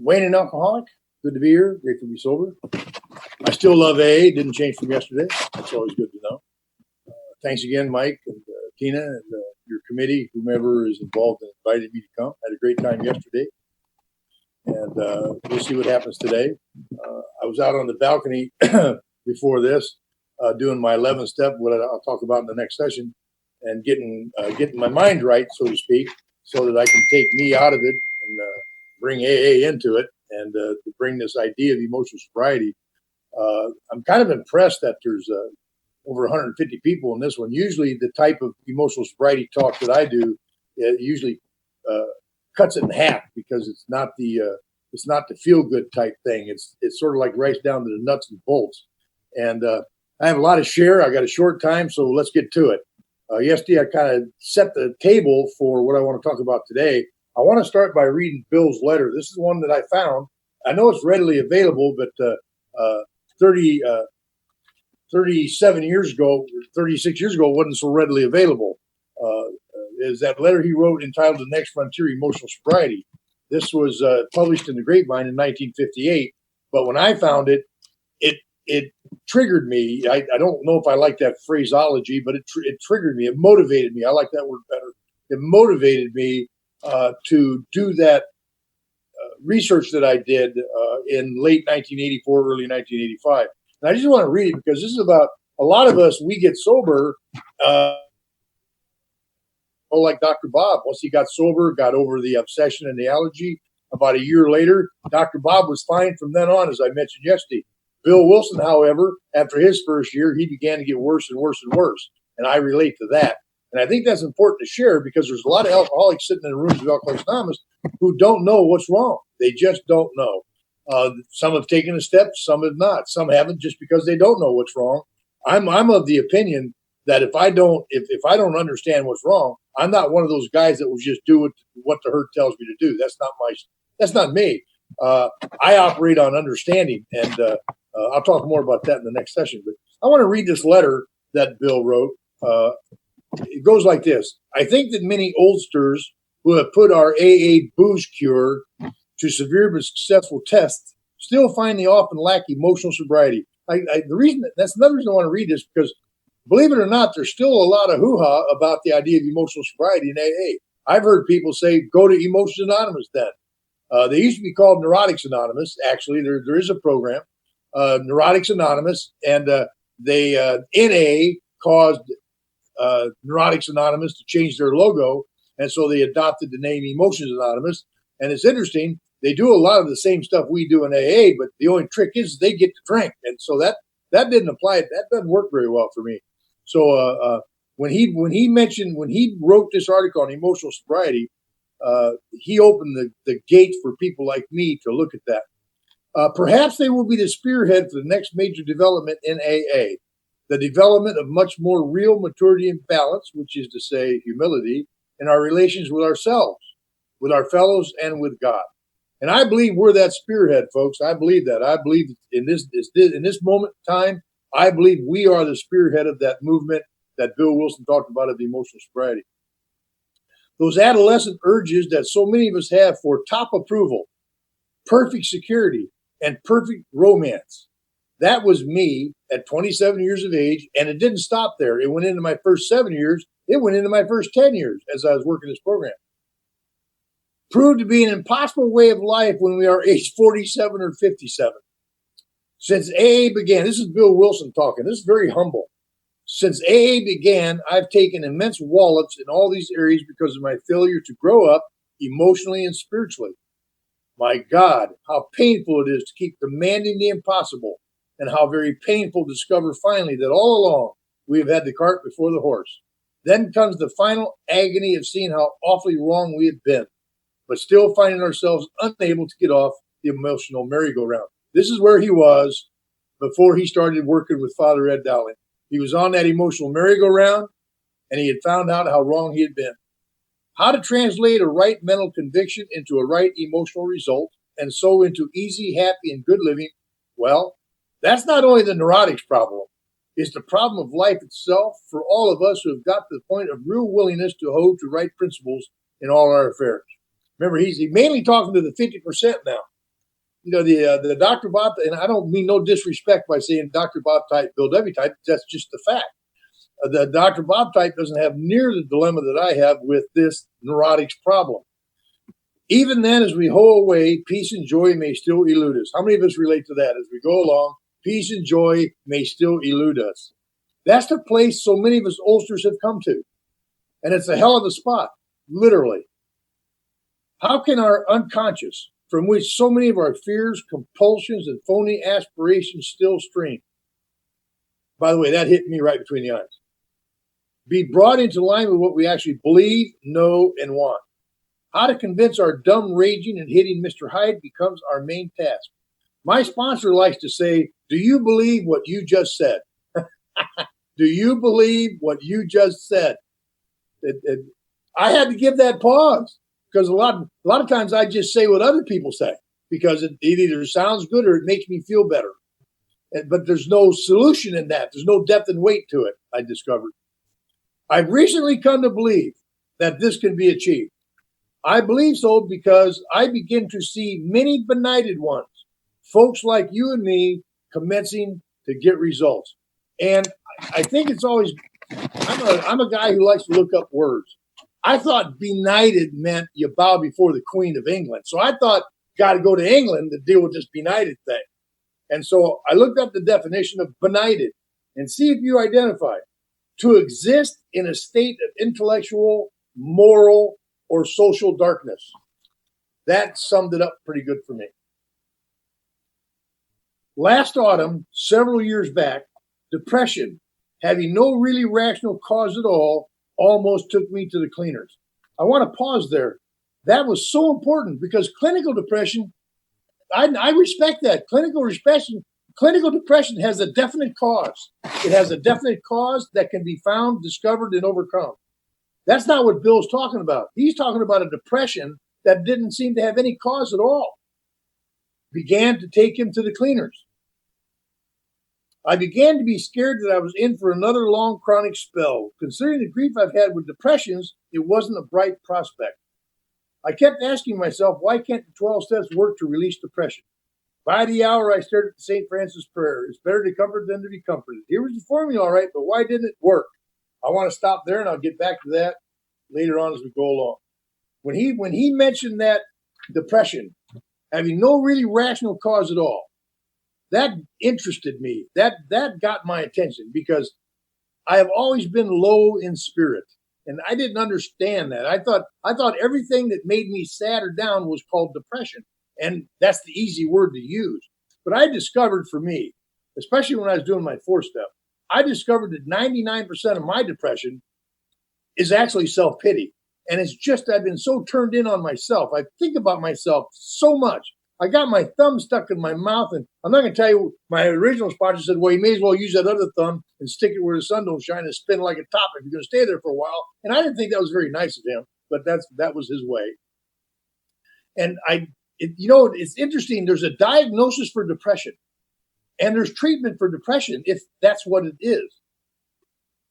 Wayne, an alcoholic. Good to be here. Great to be sober. I still love AA. Didn't change from yesterday. That's always good to know. Thanks again, Mike and Tina and your committee, whomever is involved and invited me to come. Had a great time yesterday. And we'll see what happens today. I was out on the balcony before this, doing my 11th step, what I'll talk about in the next session, and getting my mind right, so to speak, so that I can take me out of it and bring AA into it and to bring this idea of emotional sobriety. I'm kind of impressed that there's over 150 people in this one. Usually the type of emotional sobriety talk that I do usually cuts it in half because it's not the feel good type thing. It's sort of like right down to the nuts and bolts. And I have a lot to share. I got a short time, so let's get to it. Yesterday, I kind of set the table for what I want to talk about today. I want to start by reading Bill's letter. This is one that I found. I know it's readily available, but 37 years ago, 36 years ago, it wasn't so readily available. Is that letter he wrote entitled The Next Frontier, Emotional Sobriety. This was published in the Grapevine in 1958. But when I found it, it triggered me. I don't know if I like that phraseology, but it triggered me. It motivated me. I like that word better. It motivated me to do that research that I did in late 1984, early 1985. And I just want to read it because this is about a lot of us. We get sober, like Dr. Bob. Once he got sober, got over the obsession and the allergy. About a year later, Dr. Bob was fine from then on, as I mentioned yesterday. Bill Wilson, however, after his first year, he began to get worse and worse and worse. And I relate to that. And I think that's important to share because there's a lot of alcoholics sitting in the rooms of Alcoholics Anonymous who don't know what's wrong. They just don't know. Some have taken a step, some have not. Some haven't just because they don't know what's wrong. I'm of the opinion that if I don't understand what's wrong, I'm not one of those guys that will just do what the herd tells me to do. That's not me. I operate on understanding, and I'll talk more about that in the next session. But I want to read this letter that Bill wrote. It goes like this. I think that many oldsters who have put our AA booze cure to severe but successful tests still find they often lack emotional sobriety. That's another reason I want to read this because, believe it or not, there's still a lot of hoo-ha about the idea of emotional sobriety in AA. I've heard people say, go to Emotions Anonymous then. They used to be called Neurotics Anonymous. Actually, there is a program, Neurotics Anonymous, and NA caused Neurotics Anonymous to change their logo, and so they adopted the name Emotions Anonymous. And it's interesting, they do a lot of the same stuff we do in AA, but the only trick is they get to drink, and so that didn't apply. That doesn't work very well for me. So when he wrote this article on emotional sobriety, he opened the gates for people like me to look at that. Perhaps they will be the spearhead for the next major development in AA, the development of much more real maturity and balance, which is to say humility, in our relations with ourselves, with our fellows, and with God. And I believe we're that spearhead, folks. I believe that. I believe in this moment in time, I believe we are the spearhead of that movement that Bill Wilson talked about of the emotional sobriety. Those adolescent urges that so many of us have for top approval, perfect security, and perfect romance. That was me at 27 years of age, and it didn't stop there. It went into my first 7 years. It went into my first 10 years as I was working this program. Proved to be an impossible way of life when we are age 47 or 57. Since AA began, this is Bill Wilson talking. This is very humble. Since AA began, I've taken immense wallops in all these areas because of my failure to grow up emotionally and spiritually. My God, how painful it is to keep demanding the impossible, and how very painful to discover finally that all along we have had the cart before the horse. Then comes the final agony of seeing how awfully wrong we have been, but still finding ourselves unable to get off the emotional merry-go-round. This is where he was before he started working with Father Ed Dowling. He was on that emotional merry-go-round, and he had found out how wrong he had been. How to translate a right mental conviction into a right emotional result, and so into easy, happy, and good living, well, that's not only the neurotics problem. It's the problem of life itself for all of us who have got to the point of real willingness to hold to right principles in all our affairs. Remember, he's mainly talking to the 50% now. the Dr. Bob, and I don't mean no disrespect by saying Dr. Bob type, Bill W. type. That's just the fact. The Dr. Bob type doesn't have near the dilemma that I have with this neurotics problem. Even then, as we hoe away, peace and joy may still elude us. How many of us relate to that? As we go along, peace and joy may still elude us. That's the place so many of us oldsters have come to. And it's a hell of a spot, literally. How can our unconscious, from which so many of our fears, compulsions, and phony aspirations still stream? By the way, that hit me right between the eyes. Be brought into line with what we actually believe, know, and want. How to convince our dumb raging and hitting Mr. Hyde becomes our main task. My sponsor likes to say, do you believe what you just said? Do you believe what you just said? I had to give that pause because a lot of times I just say what other people say because it either sounds good or it makes me feel better. But there's no solution in that. There's no depth and weight to it, I discovered. I've recently come to believe that this can be achieved. I believe so because I begin to see many benighted ones, folks like you and me, commencing to get results. And I think it's always, I'm a guy who likes to look up words. I thought benighted meant you bow before the Queen of England. So I thought, got to go to England to deal with this benighted thing. And so I looked up the definition of benighted and see if you identify. To exist in a state of intellectual, moral, or social darkness. That summed it up pretty good for me. Last autumn, several years back, depression, having no really rational cause at all, almost took me to the cleaners. I want to pause there. That was so important because clinical depression, I respect that. Clinical depression has a definite cause. It has a definite cause that can be found, discovered, and overcome. That's not what Bill's talking about. He's talking about a depression that didn't seem to have any cause at all. Began to take him to the cleaners. I began to be scared that I was in for another long chronic spell. Considering the grief I've had with depressions, it wasn't a bright prospect. I kept asking myself, why can't the 12 steps work to release depression? By the hour, I stared at the St. Francis prayer. It's better to comfort than to be comforted. Here was the formula, all right, but why didn't it work? I want to stop there, and I'll get back to that later on as we go along. When he mentioned that depression, having no really rational cause at all, that interested me. That got my attention because I have always been low in spirit, and I didn't understand that. I thought everything that made me sad or down was called depression, and that's the easy word to use. But I discovered for me, especially when I was doing my 4-step, I discovered that 99% of my depression is actually self-pity. And it's just, I've been so turned in on myself. I think about myself so much. I got my thumb stuck in my mouth, and I'm not going to tell you, my original sponsor said, well, you may as well use that other thumb and stick it where the sun don't shine and spin like a top if you're going to stay there for a while. And I didn't think that was very nice of him, but that was his way. And it's interesting. There's a diagnosis for depression. And there's treatment for depression if that's what it is.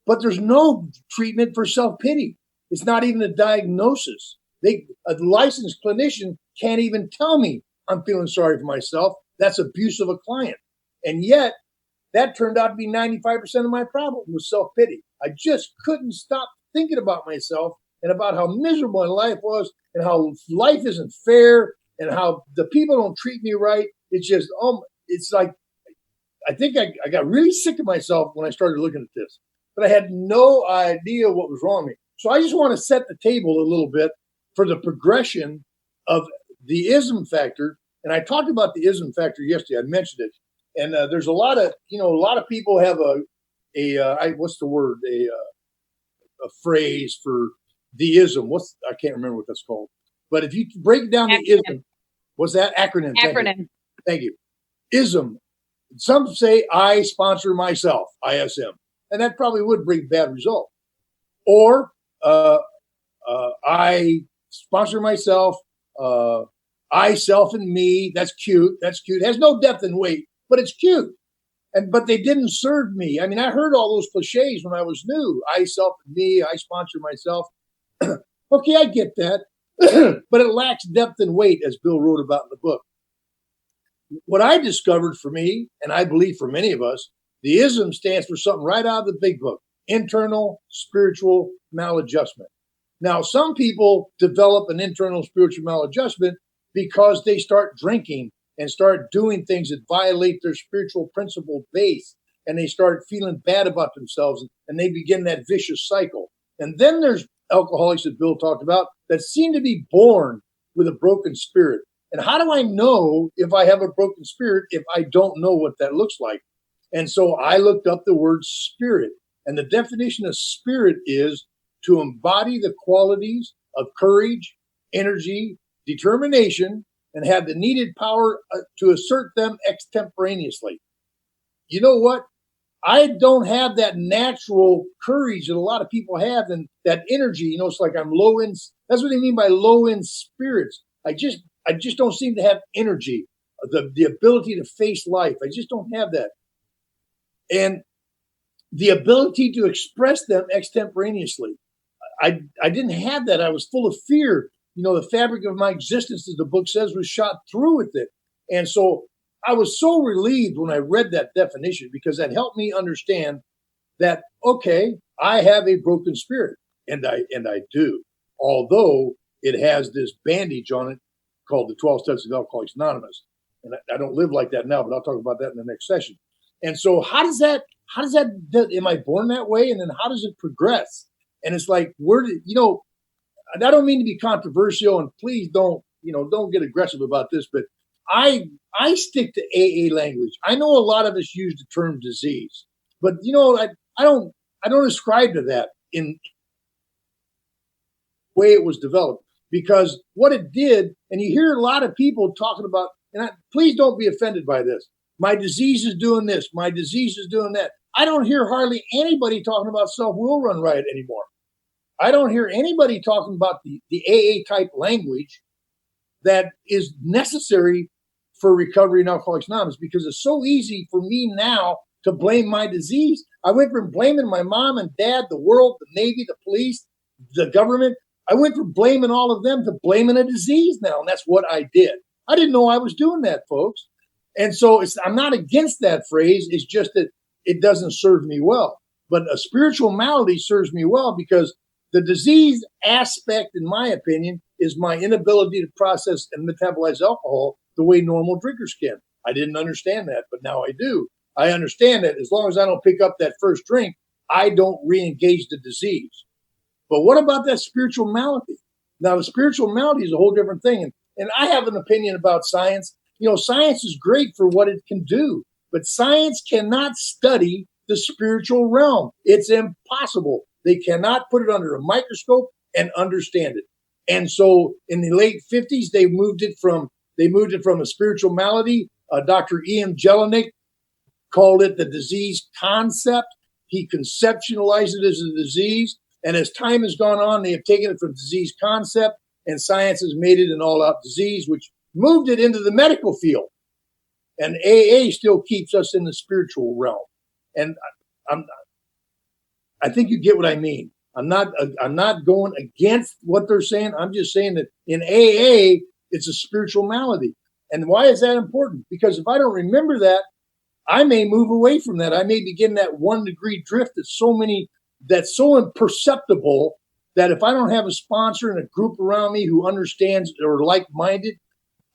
But there's no treatment for self-pity. It's not even a diagnosis. A licensed clinician can't even tell me I'm feeling sorry for myself. That's abuse of a client. And yet, that turned out to be 95% of my problem was self-pity. I just couldn't stop thinking about myself and about how miserable my life was and how life isn't fair and how the people don't treat me right. It's just, it's like, I think I got really sick of myself when I started looking at this, but I had no idea what was wrong with me. So I just want to set the table a little bit for the progression of the ism factor. And I talked about the ism factor yesterday. I mentioned it. And there's a lot of people have what's the word? A phrase for the ism. I can't remember what that's called. But if you break down the ism, what's that? Acronym. Thank you. Ism. Some say I sponsor myself, ISM, and that probably would bring bad result. Or I sponsor myself, I, self, and me. That's cute. It has no depth and weight, but it's cute. But they didn't serve me. I mean, I heard all those cliches when I was new. I, self, and me. I sponsor myself. Okay, I get that, but it lacks depth and weight, as Bill wrote about in the book. what I discovered for me, and I believe for many of us, the ISM stands for something right out of the big book, internal spiritual maladjustment. Now, some people develop an internal spiritual maladjustment because they start drinking and start doing things that violate their spiritual principle base, and they start feeling bad about themselves, and they begin that vicious cycle. And then there's alcoholics that Bill talked about that seem to be born with a broken spirit. And how do I know if I have a broken spirit if I don't know what that looks like? And so I looked up the word spirit, and the definition of spirit is to embody the qualities of courage, energy, determination, and have the needed power to assert them extemporaneously. You know what? I don't have that natural courage that a lot of people have, and that energy. It's like I'm low in. That's what they mean by low in spirits. I just don't seem to have energy, the ability to face life. I just don't have that, and the ability to express them extemporaneously. I didn't have that. I was full of fear. The fabric of my existence, as the book says, was shot through with it, and so I was so relieved when I read that definition, because that helped me understand that, okay, I have a broken spirit, and I do, although it has this bandage on it called the 12 Steps of Alcoholics Anonymous. And I don't live like that now, but I'll talk about that in the next session. And so how does that, am I born that way? And then how does it progress? And it's like, I don't mean to be controversial, and please don't get aggressive about this, but I stick to AA language. I know a lot of us use the term disease, but I don't ascribe to that in the way it was developed, because what it did, and you hear a lot of people talking about, and please don't be offended by this. My disease is doing this. My disease is doing that. I don't hear hardly anybody talking about self-will run riot anymore. I don't hear anybody talking about the AA type language that is necessary for recovery in Alcoholics Anonymous, because it's so easy for me now to blame my disease. I went from blaming my mom and dad, the world, the Navy, the police, the government. I went from blaming all of them to blaming a disease now, and that's what I did. I didn't know I was doing that, folks. And so I'm not against that phrase. It's just that it doesn't serve me well. But a spiritual malady serves me well, because the disease aspect, in my opinion, is my inability to process and metabolize alcohol the way normal drinkers can. I didn't understand that, but now I do. I understand that as long as I don't pick up that first drink, I don't re-engage the disease. But what about that spiritual malady? Now, the spiritual malady is a whole different thing. And I have an opinion about science. Science is great for what it can do, but science cannot study the spiritual realm. It's impossible. They cannot put it under a microscope and understand it. And so in the late 50s, they moved it from a spiritual malady. Dr. Ian Jelinek called it the disease concept. He conceptualized it as a disease. And as time has gone on, they have taken it from disease concept, and science has made it an all-out disease, which moved it into the medical field. And AA still keeps us in the spiritual realm. And I think you get what I mean. I'm not going against what they're saying. I'm just saying that in AA, it's a spiritual malady. And why is that important? Because if I don't remember that, I may move away from that. I may begin that 1 degree drift that's so imperceptible that if I don't have a sponsor and a group around me who understands or like-minded,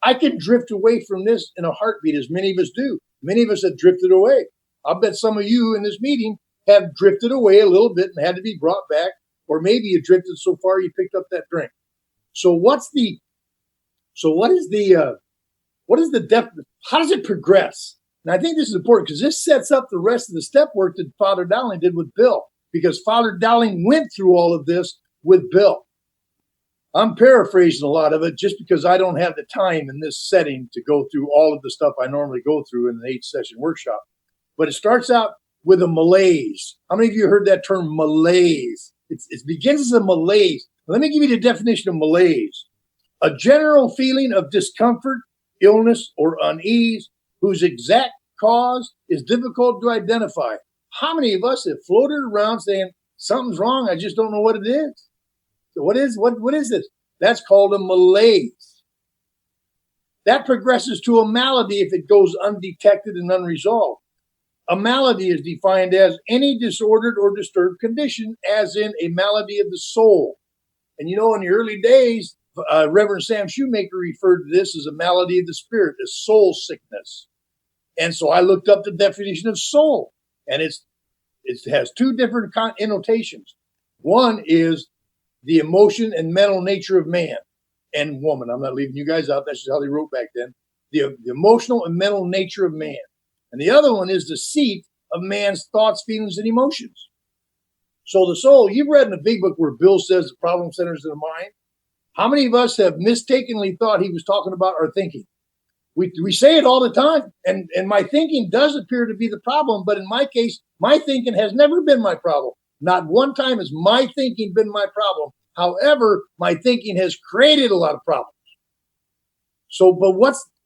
I can drift away from this in a heartbeat, as many of us do. Many of us have drifted away. I'll bet some of you in this meeting have drifted away a little bit and had to be brought back, or maybe you drifted so far you picked up that drink. How does it progress? And I think this is important, because this sets up the rest of the step work that Father Dowling did with Bill, because Father Dowling went through all of this with Bill. I'm paraphrasing a lot of it just because I don't have the time in this setting to go through all of the stuff I normally go through in an 8-session workshop. But it starts out with a malaise. How many of you heard that term, malaise? It begins as a malaise. Let me give you the definition of malaise. A general feeling of discomfort, illness, or unease whose exact cause is difficult to identify. How many of us have floated around saying, something's wrong, I just don't know what it is? So what is this? That's called a malaise. That progresses to a malady if it goes undetected and unresolved. A malady is defined as any disordered or disturbed condition, as in a malady of the soul. And in the early days, Reverend Sam Shoemaker referred to this as a malady of the spirit, a soul sickness. And so I looked up the definition of soul, and it has two different annotations. One is the emotion and mental nature of man and woman. I'm not leaving you guys out. That's just how they wrote back then. The emotional and mental nature of man. And the other one is the seat of man's thoughts, feelings, and emotions. So the soul, you've read in the big book where Bill says the problem centers in the mind. How many of us have mistakenly thought he was talking about our thinking? We say it all the time, and my thinking does appear to be the problem, but in my case, my thinking has never been my problem. Not one time has my thinking been my problem. However, my thinking has created a lot of problems. So,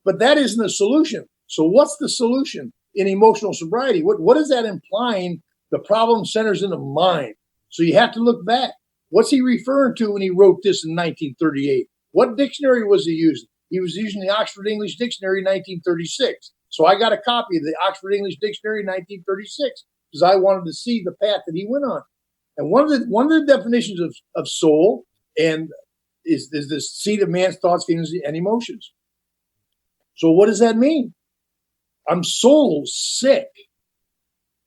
but that isn't a solution. So what's the solution in emotional sobriety? What is that implying? The problem centers in the mind. So you have to look back. What's he referring to when he wrote this in 1938? What dictionary was he using? He was using the Oxford English Dictionary in 1936. So I got a copy of the Oxford English Dictionary in 1936 because I wanted to see the path that he went on. And one of the definitions of soul and is the seat of man's thoughts, feelings, and emotions. So what does that mean? I'm soul sick.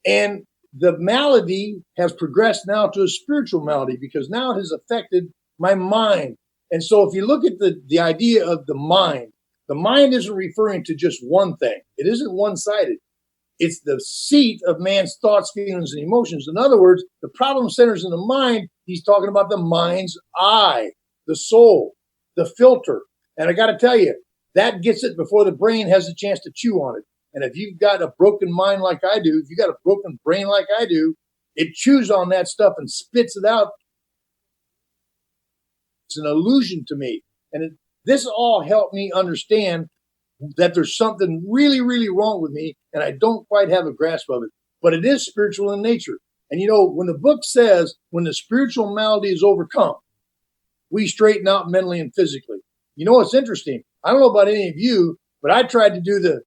And the malady has progressed now to a spiritual malady because now it has affected my mind. And so if you look at the idea of the mind isn't referring to just one thing. It isn't one-sided. It's the seat of man's thoughts, feelings, and emotions. In other words, the problem centers in the mind. He's talking about the mind's eye, the soul, the filter. And I got to tell you, that gets it before the brain has a chance to chew on it. And if you've got a broken mind like I do, if you've got a broken brain like I do, it chews on that stuff and spits it out. It's an illusion to me. And this all helped me understand that there's something really, really wrong with me, and I don't quite have a grasp of it. But it is spiritual in nature. And when the book says, when the spiritual malady is overcome, we straighten out mentally and physically. It's interesting. I don't know about any of you, but I tried to do the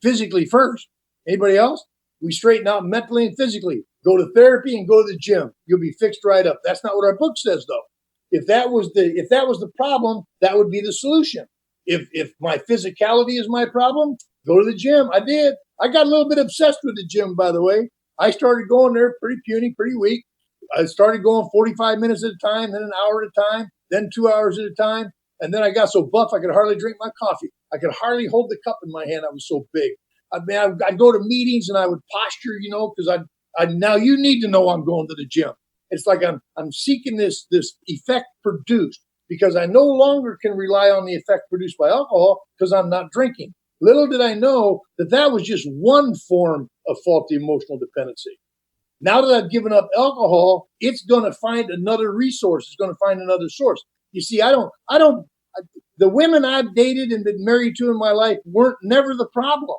physically first. Anybody else? We straighten out mentally and physically. Go to therapy and go to the gym. You'll be fixed right up. That's not what our book says, though. If that was the problem, that would be the solution. If my physicality is my problem, go to the gym. I did. I got a little bit obsessed with the gym, by the way. I started going there pretty puny, pretty weak. I started going 45 minutes at a time, then an hour at a time, then 2 hours at a time. And then I got so buff I could hardly drink my coffee. I could hardly hold the cup in my hand. I was so big. I'd go to meetings and I would posture, because now you need to know I'm going to the gym. It's like I'm seeking this effect produced because I no longer can rely on the effect produced by alcohol because I'm not drinking. Little did I know that was just one form of faulty emotional dependency. Now that I've given up alcohol, it's going to find another resource. It's going to find another source. You see, the women I've dated and been married to in my life weren't never the problem.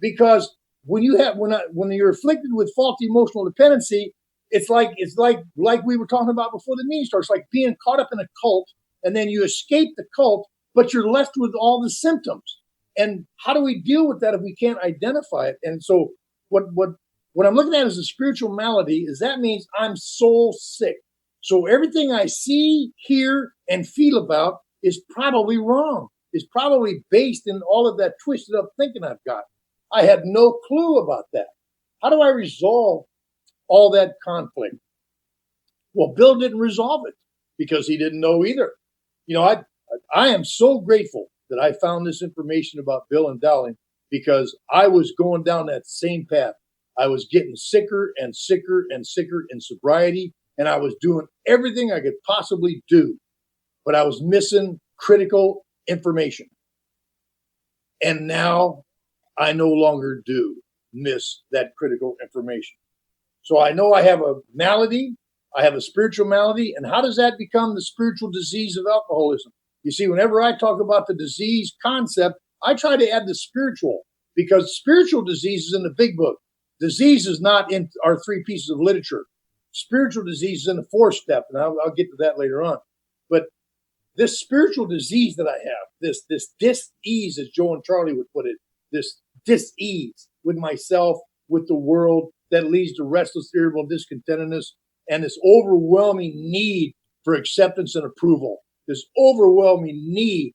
Because when you're afflicted with faulty emotional dependency, it's like we were talking about before the meeting starts, like being caught up in a cult, and then you escape the cult, but you're left with all the symptoms. And how do we deal with that if we can't identify it? And so what I'm looking at as a spiritual malady is that means I'm soul sick. So everything I see, hear, and feel about is probably wrong. It's probably based in all of that twisted up thinking I've got. I had no clue about that. How do I resolve all that conflict? Well, Bill didn't resolve it because he didn't know either. I am so grateful that I found this information about Bill and Dowling because I was going down that same path. I was getting sicker and sicker and sicker in sobriety, and I was doing everything I could possibly do, but I was missing critical information. And now I no longer do miss that critical information. So I know I have a malady, I have a spiritual malady, and how does that become the spiritual disease of alcoholism? You see, whenever I talk about the disease concept, I try to add the spiritual because spiritual disease is in the big book. Disease is not in our 3 pieces of literature. Spiritual disease is in the 4th step, and I'll get to that later on. But this spiritual disease that I have, this dis-ease, as Joe and Charlie would put it, this dis-ease with myself, with the world, that leads to restless, irritable discontentedness, and this overwhelming need for acceptance and approval. This overwhelming need.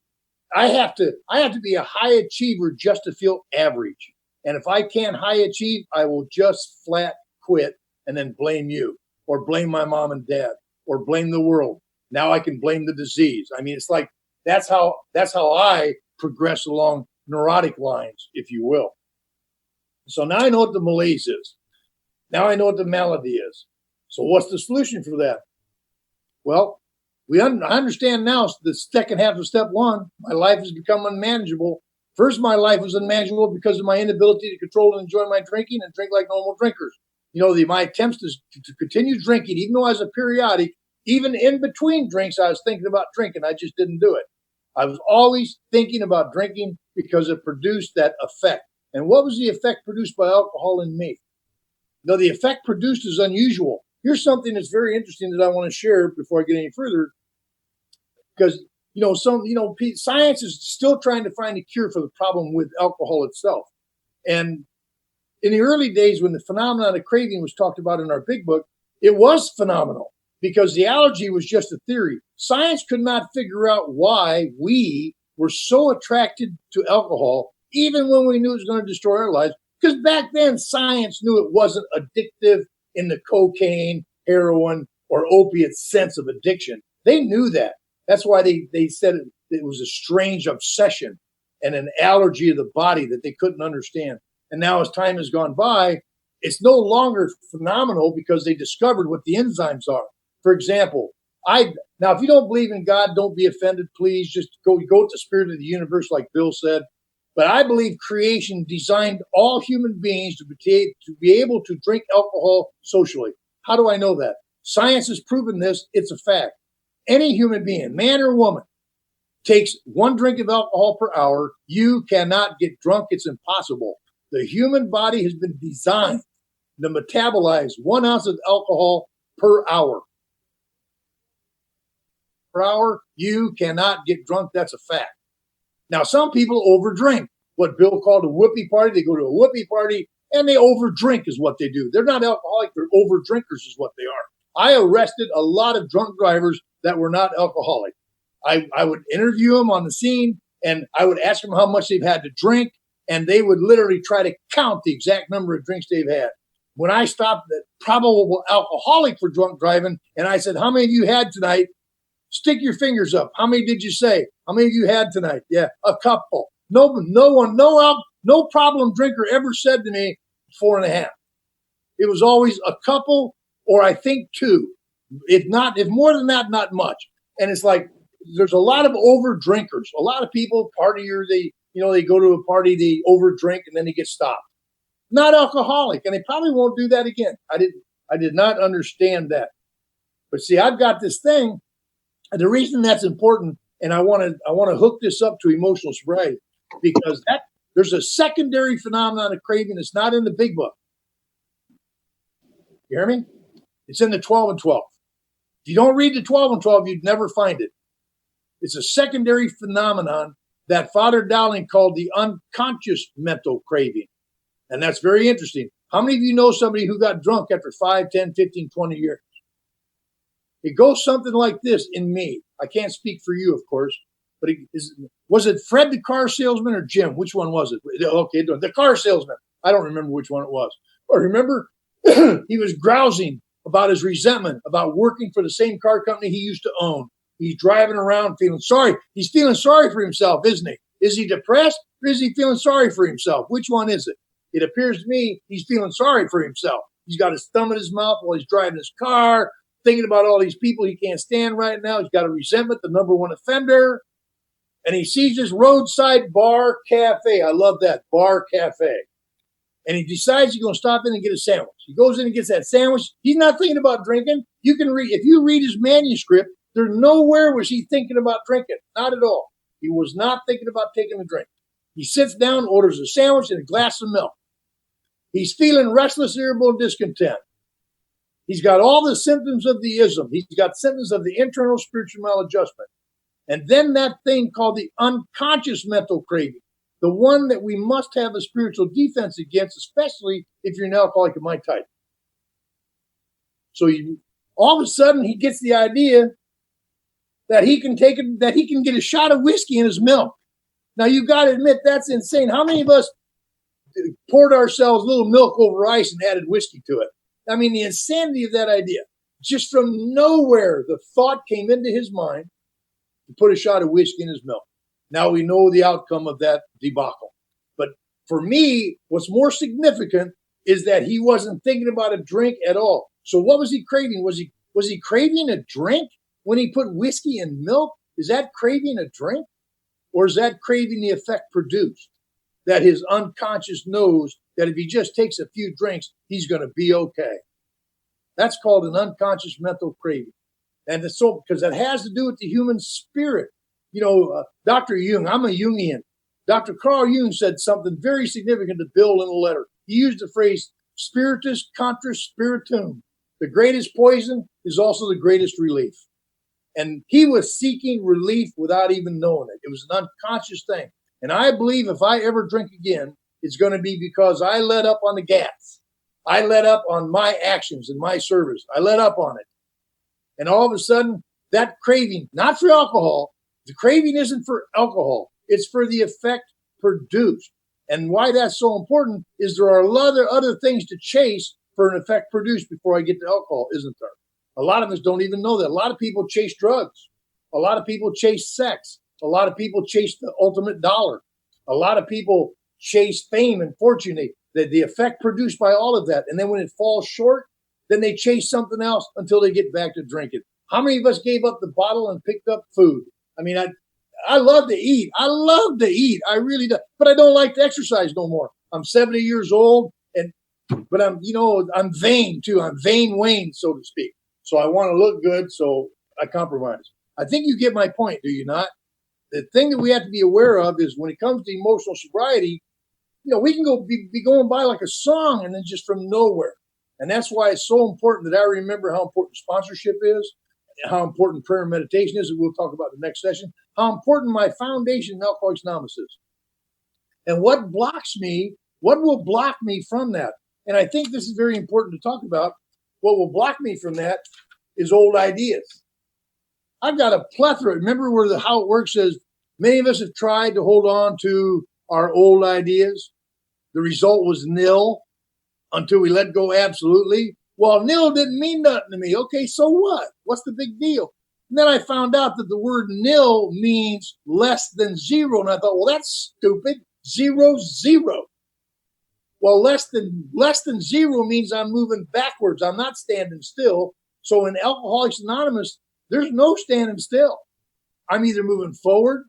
I have to be a high achiever just to feel average. And if I can't high achieve, I will just flat quit and then blame you, or blame my mom and dad, or blame the world. Now I can blame the disease. I mean, it's like that's how I progress along neurotic lines, if you will. So now I know what the malaise is. Now I know what the malady is. So what's the solution for that? Well, I understand now the second half of step one. My life has become unmanageable. First, my life was unmanageable because of my inability to control and enjoy my drinking and drink like normal drinkers. You know, my attempts to continue drinking, even though I was a periodic, even in between drinks, I was thinking about drinking. I just didn't do it. I was always thinking about drinking because it produced that effect. And what was the effect produced by alcohol in me? Now, the effect produced is unusual. Here's something that's very interesting that I want to share before I get any further. Because, science is still trying to find a cure for the problem with alcohol itself. And in the early days, when the phenomenon of craving was talked about in our big book, it was phenomenal because the allergy was just a theory. Science could not figure out why we were so attracted to alcohol, even when we knew it was going to destroy our lives. Because back then, science knew it wasn't addictive in the cocaine, heroin, or opiate sense of addiction. They knew that. That's why they said it was a strange obsession and an allergy of the body that they couldn't understand. And now as time has gone by, it's no longer phenomenal because they discovered what the enzymes are. For example, now if you don't believe in God, don't be offended, please. Just go with the spirit of the universe, like Bill said. But I believe creation designed all human beings to be able to drink alcohol socially. How do I know that? Science has proven this. It's a fact. Any human being, man or woman, takes 1 drink of alcohol per hour. You cannot get drunk. It's impossible. The human body has been designed to metabolize 1 ounce of alcohol per hour. Per hour, you cannot get drunk. That's a fact. Now, some people overdrink. What Bill called a whoopee party. They go to a whoopee party and they overdrink is what they do. They're not alcoholic. They're overdrinkers is what they are. I arrested a lot of drunk drivers that were not alcoholic. I would interview them on the scene and I would ask them how much they've had to drink. And they would literally try to count the exact number of drinks they've had. When I stopped the probable alcoholic for drunk driving, and I said, how many of you had tonight? Stick your fingers up. How many did you say? How many of you had tonight? Yeah, a couple. No problem drinker ever said to me 4.5. It was always a couple, or I think 2. If more than that, not much. And it's like, there's a lot of over drinkers. A lot of people partiers, they go to a party, they overdrink, and then they get stopped. Not alcoholic, and they probably won't do that again. I did not understand that. But see, I've got this thing, and the reason that's important, and I want to hook this up to emotional sobriety, because there's a secondary phenomenon of craving that's not in the big book. You hear me? It's in the 12 and 12. If you don't read the 12 and 12, you'd never find it. It's a secondary phenomenon that Father Dowling called the unconscious mental craving. And that's very interesting. How many of you know somebody who got drunk after 5, 10, 15, 20 years? It goes something like this in me. I can't speak for you, of course, but was it Fred the car salesman or Jim? Which one was it? Okay, the car salesman. I don't remember which one it was. But remember, he was grousing about his resentment about working for the same car company he used to own. He's driving around feeling sorry. He's feeling sorry for himself, isn't he? Is he depressed or is he feeling sorry for himself? Which one is it? It appears to me he's feeling sorry for himself. He's got his thumb in his mouth while he's driving his car, thinking about all these people he can't stand right now. He's got a resentment, the number one offender. And he sees this roadside bar cafe. I love that, bar cafe. And he decides he's going to stop in and get a sandwich. He goes in and gets that sandwich. He's not thinking about drinking. You can read, if you read his manuscript, there's nowhere was he thinking about drinking. Not at all. He was not thinking about taking a drink. He sits down, orders a sandwich and a glass of milk. He's feeling restless, irritable, and discontent. He's got all the symptoms of the ism. He's got symptoms of the internal spiritual maladjustment. And then that thing called the unconscious mental craving, the one that we must have a spiritual defense against, especially if you're an alcoholic of my type. So all of a sudden he gets the idea that he can get a shot of whiskey in his milk. Now you got to admit that's insane. How many of us poured ourselves a little milk over ice and added whiskey to it? I mean, the insanity of that idea. Just from nowhere, the thought came into his mind to put a shot of whiskey in his milk. Now we know the outcome of that debacle. But for me, what's more significant is that he wasn't thinking about a drink at all. So what was he craving? Was he craving a drink when he put whiskey in milk? Is that craving a drink? Or is that craving the effect produced? That his unconscious knows that if he just takes a few drinks, he's going to be okay. That's called an unconscious mental craving. And it's so, because it has to do with the human spirit. You know, Dr. Jung, I'm a Jungian. Dr. Carl Jung said something very significant to Bill in a letter. He used the phrase, spiritus contra spiritum. The greatest poison is also the greatest relief. And he was seeking relief without even knowing it. It was an unconscious thing. And I believe if I ever drink again, it's going to be because I let up on the gas. I let up on my actions and my service. I let up on it. And all of a sudden, that craving, not for alcohol, the craving isn't for alcohol. It's for the effect produced. And why that's so important is there are a lot of other things to chase for an effect produced before I get to alcohol, isn't there? A lot of us don't even know that. A lot of people chase drugs. A lot of people chase sex. A lot of people chase the ultimate dollar. A lot of people chase fame and fortune. The effect produced by all of that. And then when it falls short, then they chase something else until they get back to drinking. How many of us gave up the bottle and picked up food? I mean, I love to eat. I love to eat. I really do. But I don't like to exercise no more. I'm 70 years old, but I'm vain too. I'm vain Wayne, so to speak. So I want to look good, so I compromise. I think you get my point, do you not? The thing that we have to be aware of is when it comes to emotional sobriety, we can be going by like a song and then just from nowhere. And that's why it's so important that I remember how important sponsorship is, how important prayer and meditation is, and we'll talk about the next session, how important my foundation in Alcoholics Anonymous is. And what will block me from that? And I think this is very important to talk about. What will block me from that is old ideas. I've got a plethora. Remember how it works is many of us have tried to hold on to our old ideas. The result was nil until we let go absolutely. Well, nil didn't mean nothing to me. Okay, so what? What's the big deal? And then I found out that the word nil means less than zero. And I thought, well, that's stupid. 0, 0. Well, less than zero means I'm moving backwards. I'm not standing still. So in Alcoholics Anonymous, there's no standing still. I'm either moving forward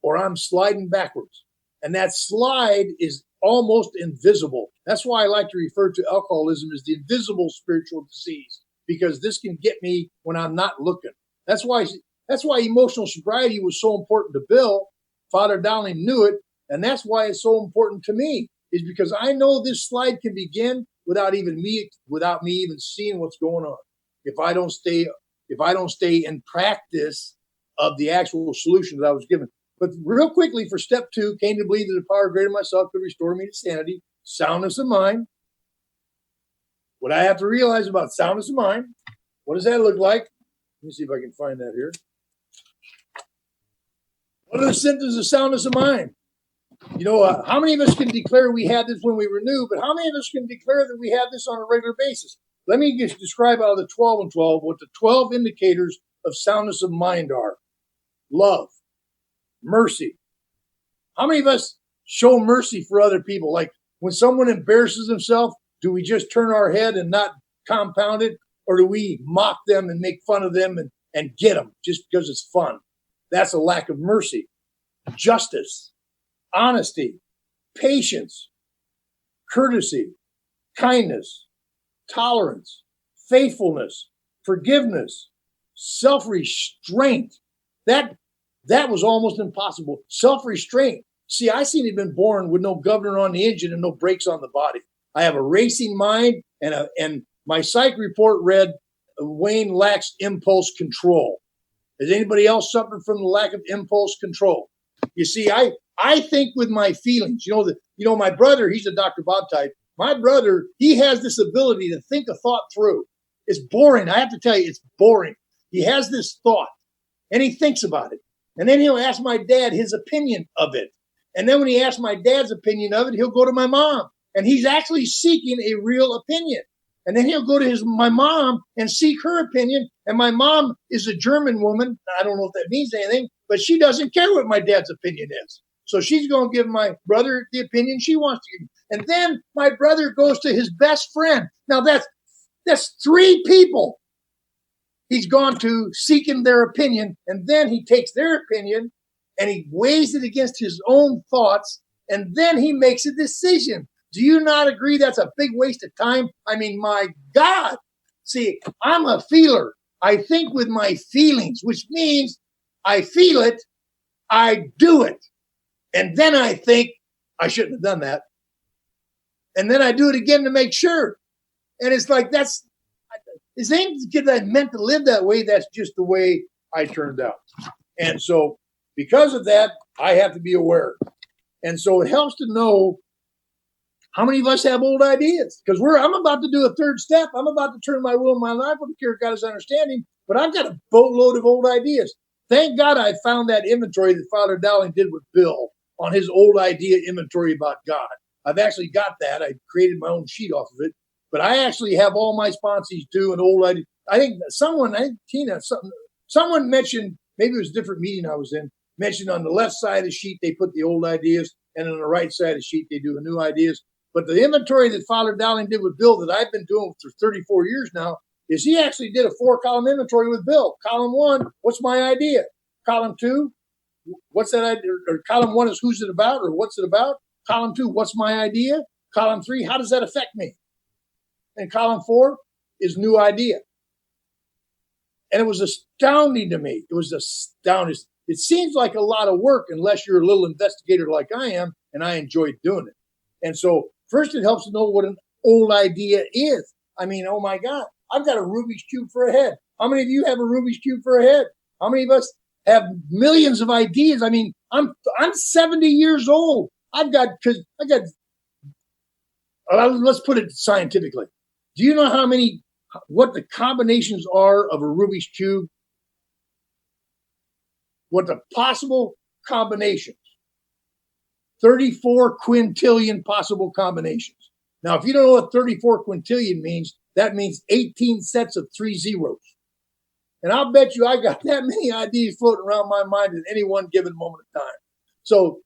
or I'm sliding backwards. And that slide is almost invisible. That's why I like to refer to alcoholism as the invisible spiritual disease, because this can get me when I'm not looking. That's why emotional sobriety was so important to Bill. Father Dowling knew it. And that's why it's so important to me, is because I know this slide can begin without me even seeing what's going on. If I don't stay in practice of the actual solution that I was given. But real quickly, for step 2, came to believe that the power greater than myself could restore me to sanity, soundness of mind. What I have to realize about soundness of mind, what does that look like? Let me see if I can find that here. What are the symptoms of soundness of mind? How many of us can declare we had this when we were new, but how many of us can declare that we have this on a regular basis? Let me just describe out of the 12 and 12 what the 12 indicators of soundness of mind are. Love, mercy. How many of us show mercy for other people? Like when someone embarrasses themselves, do we just turn our head and not compound it? Or do we mock them and make fun of them and get them just because it's fun? That's a lack of mercy. Justice, honesty, patience, courtesy, kindness, tolerance, faithfulness, forgiveness, self-restraint. That was almost impossible. Self-restraint. See, I seem to have been born with no governor on the engine and no brakes on the body. I have a racing mind, and my psych report read, Wayne lacks impulse control. Has anybody else suffered from the lack of impulse control? You see, I think with my feelings. My brother, he's a Dr. Bob type. My brother, he has this ability to think a thought through. It's boring. I have to tell you, it's boring. He has this thought and he thinks about it. And then he'll ask my dad his opinion of it. And then when he asks my dad's opinion of it, he'll go to my mom. And he's actually seeking a real opinion. And then he'll go to my mom and seek her opinion. And my mom is a German woman. I don't know if that means anything, but she doesn't care what my dad's opinion is. So she's going to give my brother the opinion she wants to give. And then my brother goes to his best friend. Now that's 3 people he's gone to seeking their opinion. And then he takes their opinion and he weighs it against his own thoughts. And then he makes a decision. Do you not agree that's a big waste of time? I mean, my God. See, I'm a feeler. I think with my feelings, which means I feel it, I do it. And then I think I shouldn't have done that. And then I do it again to make sure. And it's like, this ain't because I meant to live that way. That's just the way I turned out. And so because of that, I have to be aware. And so it helps to know how many of us have old ideas? Because I'm about to do a 3rd step. I'm about to turn my will and my life over to care God is understanding. But I've got a boatload of old ideas. Thank God I found that inventory that Father Dowling did with Bill on his old idea inventory about God. I've actually got that. I created my own sheet off of it. But I actually have all my sponsees do an old idea. I think Tina, someone mentioned, maybe it was a different meeting I was in, mentioned on the left side of the sheet, they put the old ideas, and on the right side of the sheet, they do the new ideas. But the inventory that Father Dowling did with Bill that I've been doing for 34 years now is he actually did a 4-column inventory with Bill. Column 1, what's my idea? Column 2, what's that idea? Or column 1 is who's it about or what's it about? Column 2, what's my idea? Column 3, how does that affect me? And column 4 is new idea. And it was astounding to me. It was astounding. It seems like a lot of work unless you're a little investigator like I am, and I enjoyed doing it. And so first it helps to know what an old idea is. I mean, oh my God, I've got a Rubik's Cube for a head. How many of you have a Rubik's Cube for a head? How many of us have millions of ideas? I mean, I'm 70 years old. Let's put it scientifically. Do you know what the combinations are of a Rubik's Cube? What the possible combinations? 34 quintillion possible combinations. Now, if you don't know what 34 quintillion means, that means 18 sets of 3 zeros. And I'll bet you I got that many ideas floating around my mind at any one given moment of time. So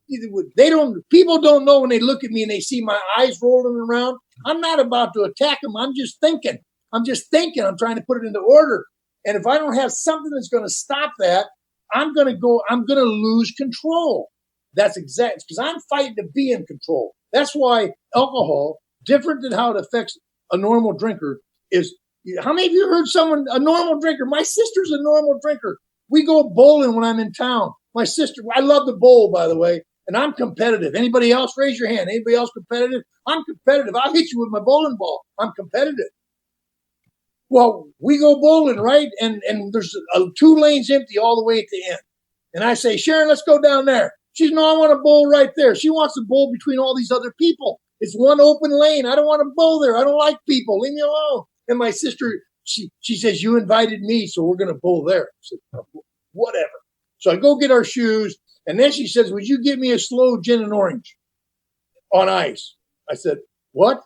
people don't know when they look at me and they see my eyes rolling around. I'm not about to attack them. I'm just thinking. I'm trying to put it into order. And if I don't have something that's going to stop that, I'm going to lose control. That's exact, because I'm fighting to be in control. That's why alcohol, different than how it affects a normal drinker, is, how many of you heard a normal drinker? My sister's a normal drinker. We go bowling when I'm in town. My sister, I love to bowl, by the way, and I'm competitive. Anybody else? Raise your hand. Anybody else competitive? I'm competitive. I'll hit you with my bowling ball. I'm competitive. Well, we go bowling, right? And there's 2 lanes empty all the way at the end. And I say, Sharon, let's go down there. She says, no, I want to bowl right there. She wants to bowl between all these other people. It's one open lane. I don't want to bowl there. I don't like people. Leave me alone. And my sister, she says, you invited me, so we're going to bowl there. I said, whatever. So I go get our shoes. And then she says, would you give me a slow gin and orange on ice? I said, what?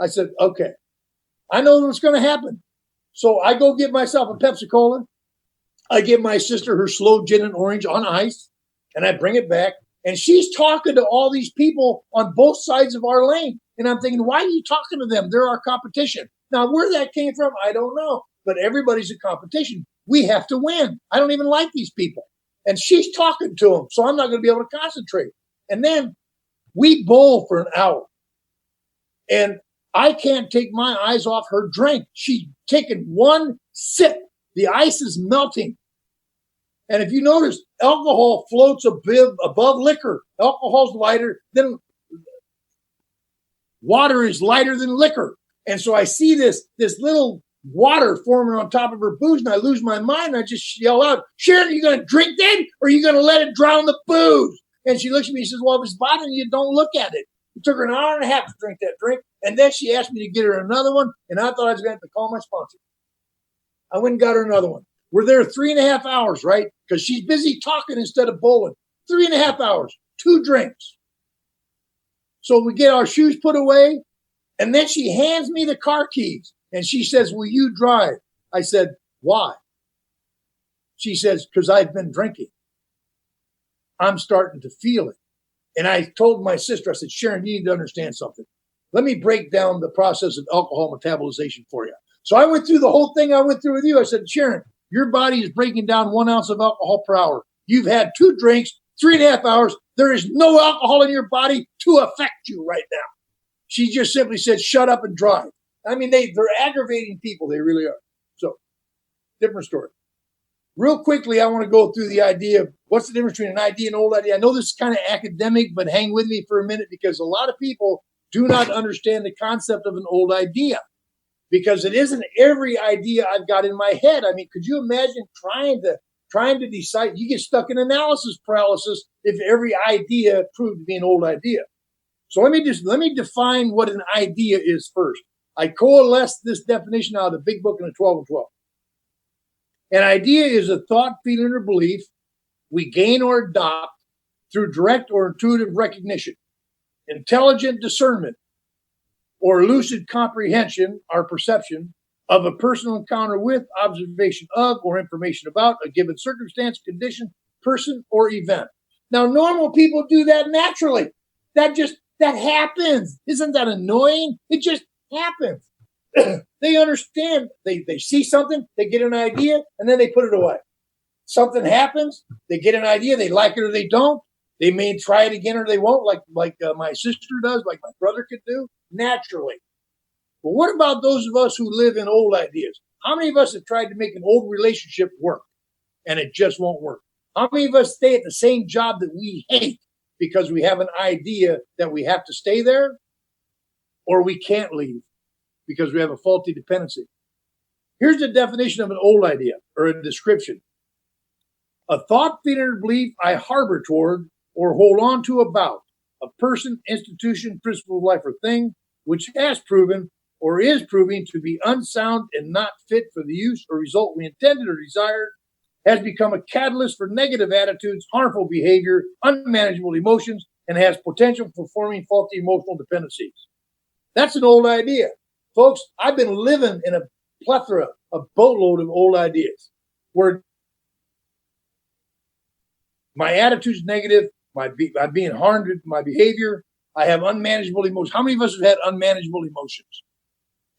I said, okay. I know what's going to happen. So I go get myself a Pepsi-Cola. I give my sister her slow gin and orange on ice, and I bring it back. And she's talking to all these people on both sides of our lane. And I'm thinking, why are you talking to them? They're our competition. Now, where that came from, I don't know. But everybody's a competition. We have to win. I don't even like these people. And she's talking to them, so I'm not going to be able to concentrate. And then we bowl for an hour. And I can't take my eyes off her drink. She's taking one sip. The ice is melting. And if you notice, alcohol floats above liquor. Alcohol's lighter than water is lighter than liquor. And so I see this little water forming on top of her booze, and I lose my mind. And I just yell out, Sharon, are you going to drink that, or are you going to let it drown the booze? And she looks at me and says, well, if it's bothering you, don't look at it. It took her an hour and a half to drink that drink, and then she asked me to get her another one, and I thought I was going to have to call my sponsor. I went and got her another one. We're there 3.5 hours, right? Because she's busy talking instead of bowling. 3.5 hours, 2 drinks. So we get our shoes put away, and then she hands me the car keys, and she says, will you drive? I said, why? She says, because I've been drinking. I'm starting to feel it. And I told my sister, I said, Sharon, you need to understand something. Let me break down the process of alcohol metabolization for you. So I went through the whole thing I went through with you. I said, Sharon, your body is breaking down 1 ounce of alcohol per hour. You've had 2 drinks, 3.5 hours. There is no alcohol in your body to affect you right now. She just simply said, shut up and drive. I mean, they're aggravating people. They really are. So, different story. Real quickly, I want to go through the idea of what's the difference between an idea and an old idea. I know this is kind of academic, but hang with me for a minute because a lot of people do not understand the concept of an old idea because it isn't every idea I've got in my head. I mean, could you imagine trying to decide? You get stuck in analysis paralysis if every idea proved to be an old idea. So let me define what an idea is first. I coalesced this definition out of the big book in the 12 and 12. An idea is a thought, feeling, or belief we gain or adopt through direct or intuitive recognition, intelligent discernment, or lucid comprehension or perception of a personal encounter with, observation of, or information about a given circumstance, condition, person, or event. Now, normal people do that naturally. That happens. Isn't that annoying? It just happens. They understand. They see something, they get an idea, and then they put it away. Something happens, they get an idea, they like it or they don't. They may try it again or they won't, like my sister does, like my brother could do, naturally. But what about those of us who live in old ideas? How many of us have tried to make an old relationship work, and it just won't work? How many of us stay at the same job that we hate because we have an idea that we have to stay there, or we can't leave because we have a faulty dependency? Here's the definition of an old idea, or a description. A thought, feeling, or belief I harbor toward or hold on to about a person, institution, principle of life, or thing which has proven or is proving to be unsound and not fit for the use or result we intended or desired, has become a catalyst for negative attitudes, harmful behavior, unmanageable emotions, and has potential for forming faulty emotional dependencies. That's an old idea. Folks, I've been living in a plethora, a boatload of old ideas where my attitude's negative, I'm being harmed with my behavior, I have unmanageable emotions. How many of us have had unmanageable emotions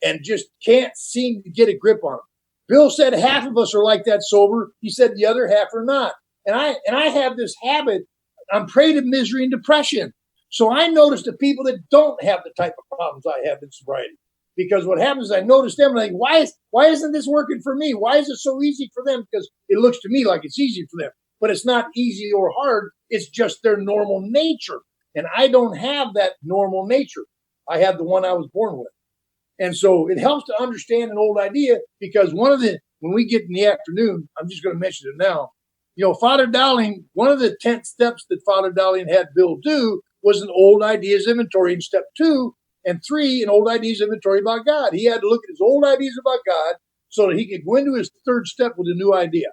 and just can't seem to get a grip on them? Bill said half of us are like that sober. He said the other half are not. And I have this habit. I'm prey to misery and depression. So I notice the people that don't have the type of problems I have in sobriety. Because what happens is I notice them and I think, why isn't this working for me? Why is it so easy for them? Because it looks to me like it's easy for them. But it's not easy or hard. It's just their normal nature. And I don't have that normal nature. I have the one I was born with. And so it helps to understand an old idea because when we get in the afternoon, I'm just going to mention it now. You know, Father Dowling, one of the 10 steps that Father Dowling had Bill do was an old ideas inventory in step 2 and 3, an old ideas inventory about God. He had to look at his old ideas about God so that he could go into his 3rd step with a new idea.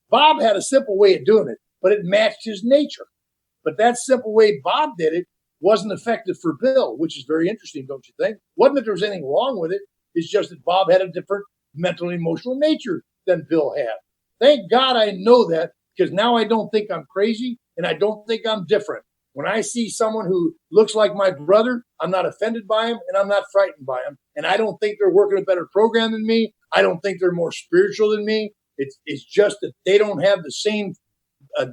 Bob had a simple way of doing it, but it matched his nature. But that simple way Bob did it wasn't effective for Bill, which is very interesting, don't you think? Wasn't that there was anything wrong with it. It's just that Bob had a different mental and emotional nature than Bill had. Thank God I know that because now I don't think I'm crazy and I don't think I'm different. When I see someone who looks like my brother, I'm not offended by him and I'm not frightened by him. And I don't think they're working a better program than me. I don't think they're more spiritual than me. It's just that they don't have the same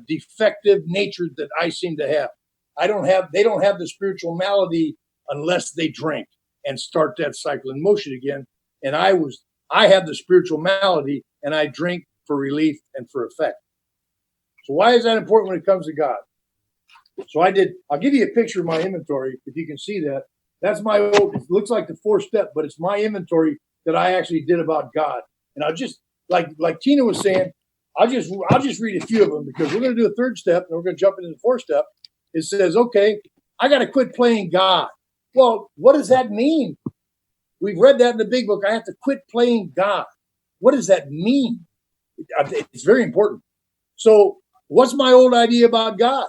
defective nature that I seem to have. They don't have the spiritual malady unless they drink and start that cycle in motion again. And I have the spiritual malady and I drink for relief and for effect. So why is that important when it comes to God? So I'll give you a picture of my inventory if you can see that. That's my old, it looks like the 4th step, but it's my inventory that I actually did about God. And I'll just, like Tina was saying, I'll just read a few of them because we're going to do a third step and we're going to jump into the fourth step. It says, okay, I got to quit playing God. Well, what does that mean? We've read that in the big book. I have to quit playing God. What does that mean? It's very important. So what's my old idea about God?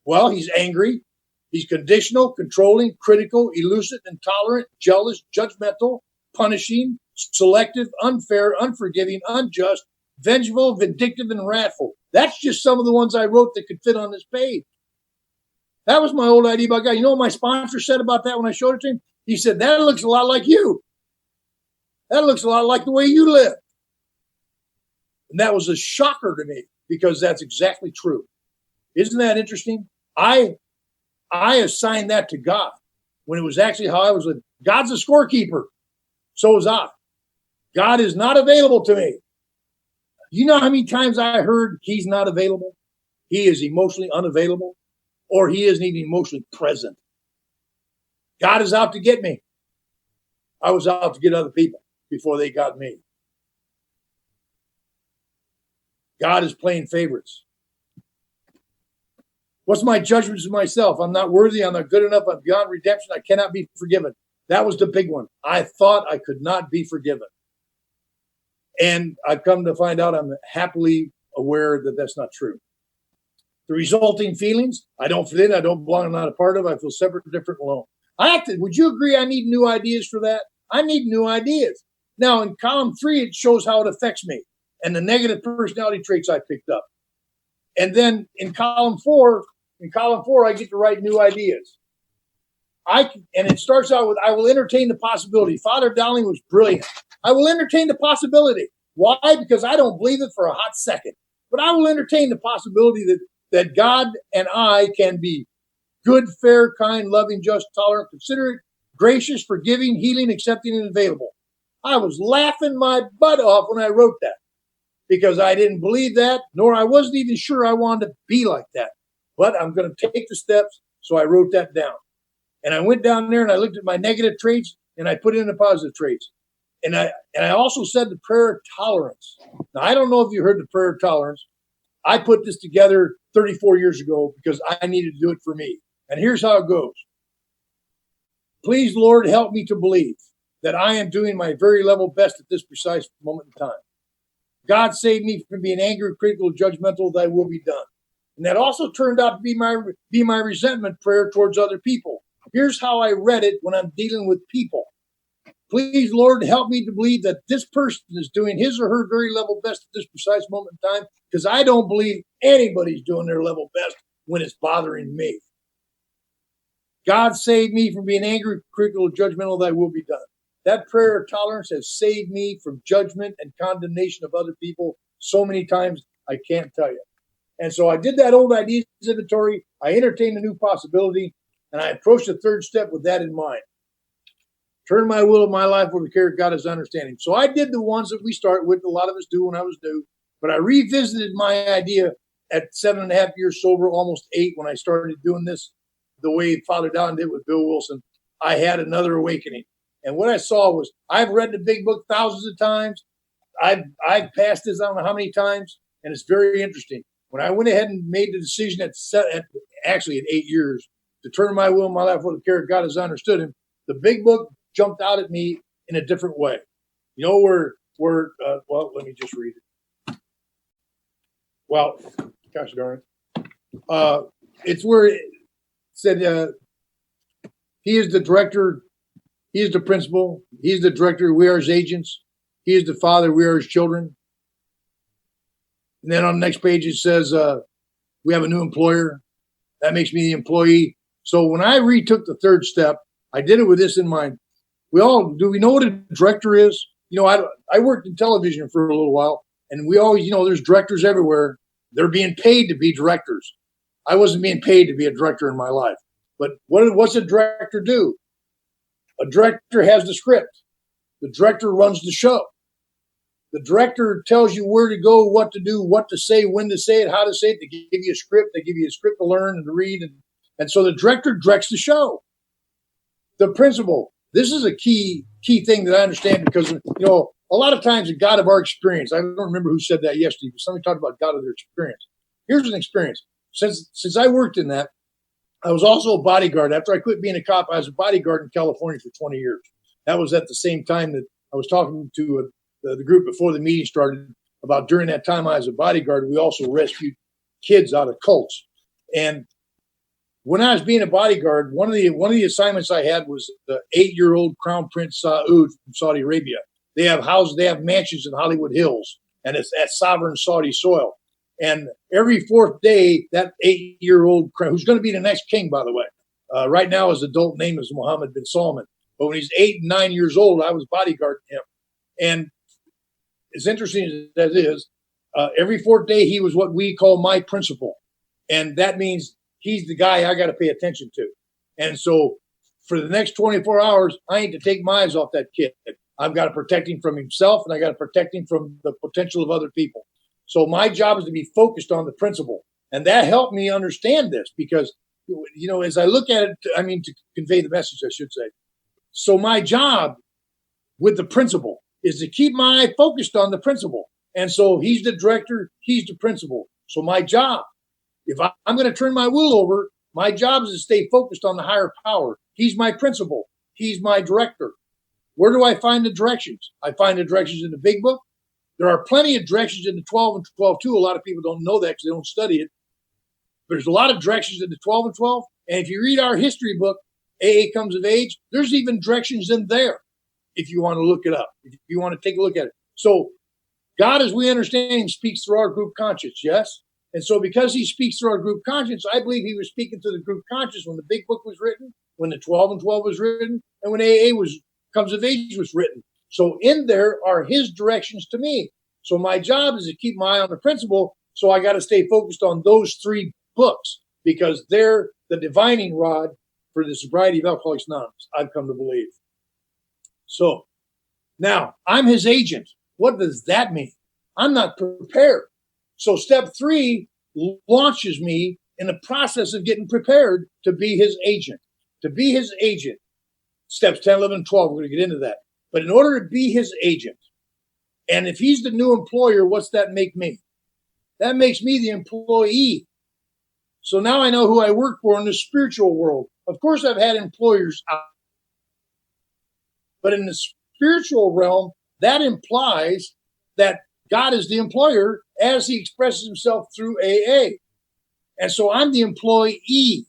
Well, he's angry. He's conditional, controlling, critical, elusive, intolerant, jealous, judgmental, punishing, selective, unfair, unforgiving, unjust, vengeful, vindictive, and wrathful. That's just some of the ones I wrote that could fit on this page. That was my old idea about God. You know what my sponsor said about that when I showed it to him? He said, that looks a lot like you. That looks a lot like the way you live. And that was a shocker to me because that's exactly true. Isn't that interesting? I assigned that to God when it was actually how I was living. God's a scorekeeper. So was I. God is not available to me. You know how many times I heard he's not available? He is emotionally unavailable, or he isn't even emotionally present. God is out to get me. I was out to get other people before they got me. God is playing favorites. What's my judgments of myself? I'm not worthy. I'm not good enough. I'm beyond redemption. I cannot be forgiven. That was the big one. I thought I could not be forgiven. And I've come to find out I'm happily aware that that's not true. The resulting feelings, I don't fit in, I don't belong, I'm not a part of, I feel separate, different, alone. Would you agree I need new ideas for that? I need new ideas. Now, in column 3, it shows how it affects me and the negative personality traits I picked up. And then in column 4, I get to write new ideas. And it starts out with, I will entertain the possibility. Father Dowling was brilliant. I will entertain the possibility. Why? Because I don't believe it for a hot second. But I will entertain the possibility that God and I can be good, fair, kind, loving, just, tolerant, considerate, gracious, forgiving, healing, accepting, and available. I was laughing my butt off when I wrote that because I didn't believe that, nor I wasn't even sure I wanted to be like that. But I'm going to take the steps, so I wrote that down. And I went down there and I looked at my negative traits and I put in the positive traits. And I also said the prayer of tolerance. Now, I don't know if you heard the prayer of tolerance. I put this together 34 years ago because I needed to do it for me. And here's how it goes. Please, Lord, help me to believe that I am doing my very level best at this precise moment in time. God save me from being angry, critical, judgmental, thy will be done. And that also turned out to be my resentment prayer towards other people. Here's how I read it when I'm dealing with people. Please, Lord, help me to believe that this person is doing his or her very level best at this precise moment in time, because I don't believe anybody's doing their level best when it's bothering me. God save me from being angry, critical, judgmental, thy will be done. That prayer of tolerance has saved me from judgment and condemnation of other people so many times I can't tell you. And so I did that old ideas inventory. I entertained a new possibility, and I approached the third step with that in mind. Turn my will of my life over the care of God as understanding. So I did the ones that we start with. A lot of us do when I was new. But I revisited my idea at 7.5 years sober, almost 8, when I started doing this the way Father Don did with Bill Wilson. I had another awakening. And what I saw was, I've read the big book thousands of times. I've passed this I don't know how many times. And it's very interesting. When I went ahead and made the decision at 8 years to turn my will and my life over the care of God as I understood him, the big book jumped out at me in a different way. You know well, let me just read it. Well, gosh darn it. It's where it said, he is the director, he is the principal, he is the director, we are his agents, he is the father, we are his children. And then on the next page it says, we have a new employer. That makes me the employee. So when I retook the third step, I did it with this in mind. Do we know what a director is? You know, I worked in television for a little while, and we always, there's directors everywhere. They're being paid to be directors. I wasn't being paid to be a director in my life. But what's a director do? A director has the script. The director runs the show. The director tells you where to go, what to do, what to say, when to say it, how to say it. They give you a script. They give you a script to learn and to read. And so the director directs the show. The principal this is a key thing that I understand because, a lot of times the God of our experience, I don't remember who said that yesterday, but somebody talked about God of their experience. Here's an experience. Since I worked in that, I was also a bodyguard. After I quit being a cop, I was a bodyguard in California for 20 years. That was at the same time that I was talking to the group before the meeting started about during that time I was a bodyguard, we also rescued kids out of cults. And when I was being a bodyguard, one of the assignments I had was the 8-year-old Crown Prince Saud from Saudi Arabia. They have houses, they have mansions in Hollywood Hills, and it's at sovereign Saudi soil. And every fourth day, that 8-year-old, who's going to be the next king, by the way, right now his adult name is Mohammed bin Salman. But when he's 8 and 9 years old, I was bodyguarding him. And as interesting as it is, every fourth day he was what we call my principal. And that means he's the guy I got to pay attention to. And so for the next 24 hours, I ain't to take my eyes off that kid. I've got to protect him from himself, and I got to protect him from the potential of other people. So my job is to be focused on the principle. And that helped me understand this because, as I look at it, to convey the message, I should say. So my job with the principle is to keep my eye focused on the principle. And so he's the director, he's the principal. So my job, if I'm going to turn my will over, my job is to stay focused on the higher power. He's my principal. He's my director. Where do I find the directions? I find the directions in the big book. There are plenty of directions in the 12 and 12 too. A lot of people don't know that because they don't study it. But there's a lot of directions in the 12 and 12. And if you read our history book, AA Comes of Age, there's even directions in there if you want to look it up, if you want to take a look at it. So God, as we understand him, speaks through our group conscience, yes? And so because he speaks through our group conscience, I believe he was speaking to the group conscience when the big book was written, when the 12 and 12 was written, and when AA Comes of Age was written. So in there are his directions to me. So my job is to keep my eye on the principle. So I got to stay focused on those 3 books because they're the divining rod for the sobriety of Alcoholics Anonymous, I've come to believe. So now I'm his agent. What does that mean? I'm not prepared. So step 3 launches me in the process of getting prepared to be his agent. To be his agent. Steps 10, 11, and 12, we're going to get into that. But in order to be his agent, and if he's the new employer, what's that make me? That makes me the employee. So now I know who I work for in the spiritual world. Of course, I've had employers out. But in the spiritual realm, that implies that God is the employer as he expresses himself through AA. And so I'm the employee.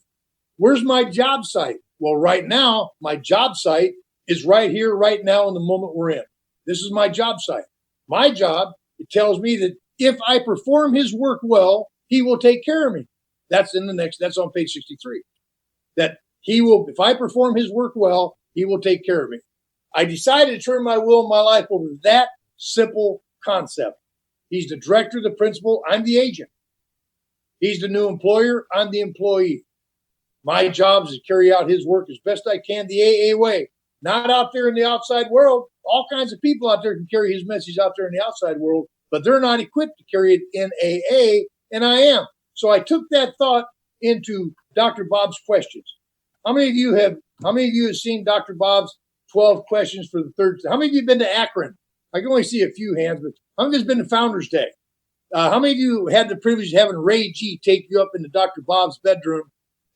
Where's my job site? Well, right now, my job site is right here, right now, in the moment we're in. This is my job site. My job, it tells me that if I perform his work well, he will take care of me. That's on page 63. That he will, if I perform his work well, he will take care of me. I decided to turn my will and my life over to that simple concept. He's the director, the principal, I'm the agent. He's the new employer, I'm the employee. My job is to carry out his work as best I can the AA way. Not out there in the outside world. All kinds of people out there can carry his message out there in the outside world, but they're not equipped to carry it in AA, and I am. So I took that thought into Dr. Bob's questions. How many of you have seen Dr. Bob's 12 questions for the third? How many of you have been to Akron? I can only see a few hands, but how many of you have been to Founders Day? How many of you had the privilege of having Ray G take you up into Dr. Bob's bedroom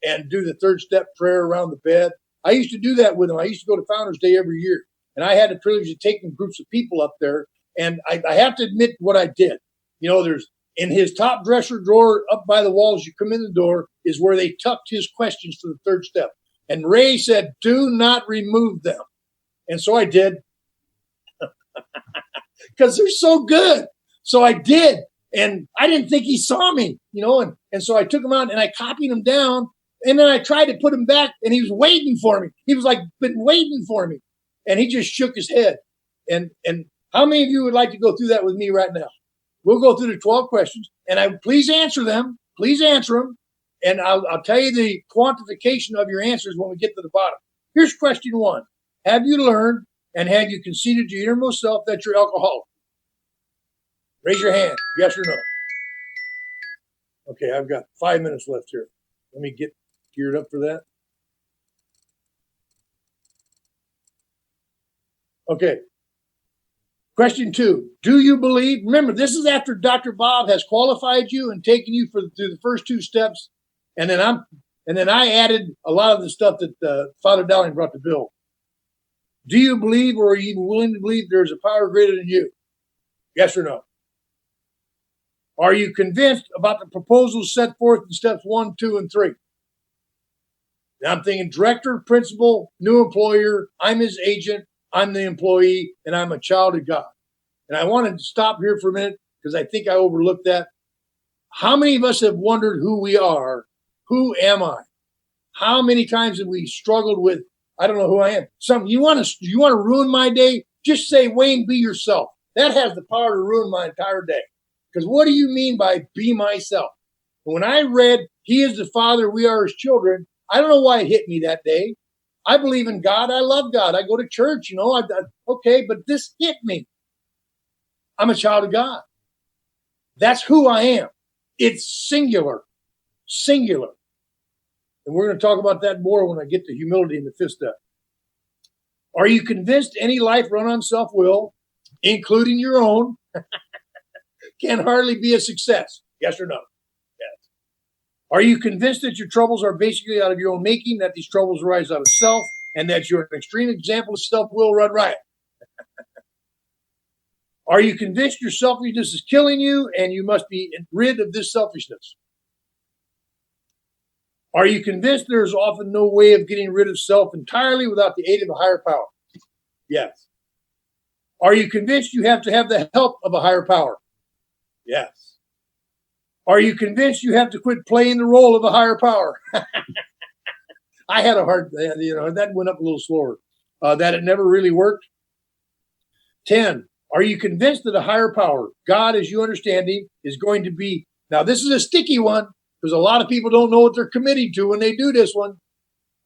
and do the third step prayer around the bed? I used to do that with him. I used to go to Founders Day every year, and I had the privilege of taking groups of people up there. And I have to admit what I did. There's in his top dresser drawer up by the wall as you come in the door is where they tucked his questions for the third step. And Ray said, do not remove them. And so I did because they're so good. So I did. And I didn't think he saw me, and so I took him out and I copied him down. And then I tried to put him back and he was waiting for me. He was like, been waiting for me. And he just shook his head. And how many of you would like to go through that with me right now? We'll go through the 12 questions and please answer them. Please answer them. And I'll tell you the quantification of your answers when we get to the bottom. Here's question 1. Have you learned and have you conceded to your innermost self that you're alcoholic? Raise your hand. Yes or no? Okay, I've got 5 minutes left here. Let me get geared up for that. Okay. Question 2. Do you believe? Remember, this is after Dr. Bob has qualified you and taken you through the first 2 steps, and then I added a lot of the stuff that Father Dowling brought to Bill. Do you believe, or are you even willing to believe there's a power greater than you? Yes or no? Are you convinced about the proposals set forth in steps 1, 2, and 3? Now I'm thinking director, principal, new employer. I'm his agent. I'm the employee, and I'm a child of God. And I wanted to stop here for a minute because I think I overlooked that. How many of us have wondered who we are? Who am I? How many times have we struggled with, I don't know who I am? You want to ruin my day? Just say, Wayne, be yourself. That has the power to ruin my entire day. Because what do you mean by be myself? When I read, He is the Father, we are His children, I don't know why it hit me that day. I believe in God. I love God. I go to church, okay, but this hit me. I'm a child of God. That's who I am. It's singular. Singular. And we're going to talk about that more when I get to humility in the 5th step. Are you convinced any life run on self-will, including your own, can hardly be a success? Yes or no? Yes. Are you convinced that your troubles are basically out of your own making, that these troubles arise out of self, and that you're an extreme example of self-will run riot? Are you convinced your selfishness is killing you and you must be rid of this selfishness? Are you convinced there is often no way of getting rid of self entirely without the aid of a higher power? Yes. Are you convinced you have to have the help of a higher power? Yes. Are you convinced you have to quit playing the role of a higher power? I had a hard, that went up a little slower, that it never really worked. 10. Are you convinced that a higher power, God as you understand Him, is going to be, now this is a sticky one, because a lot of people don't know what they're committing to when they do this one.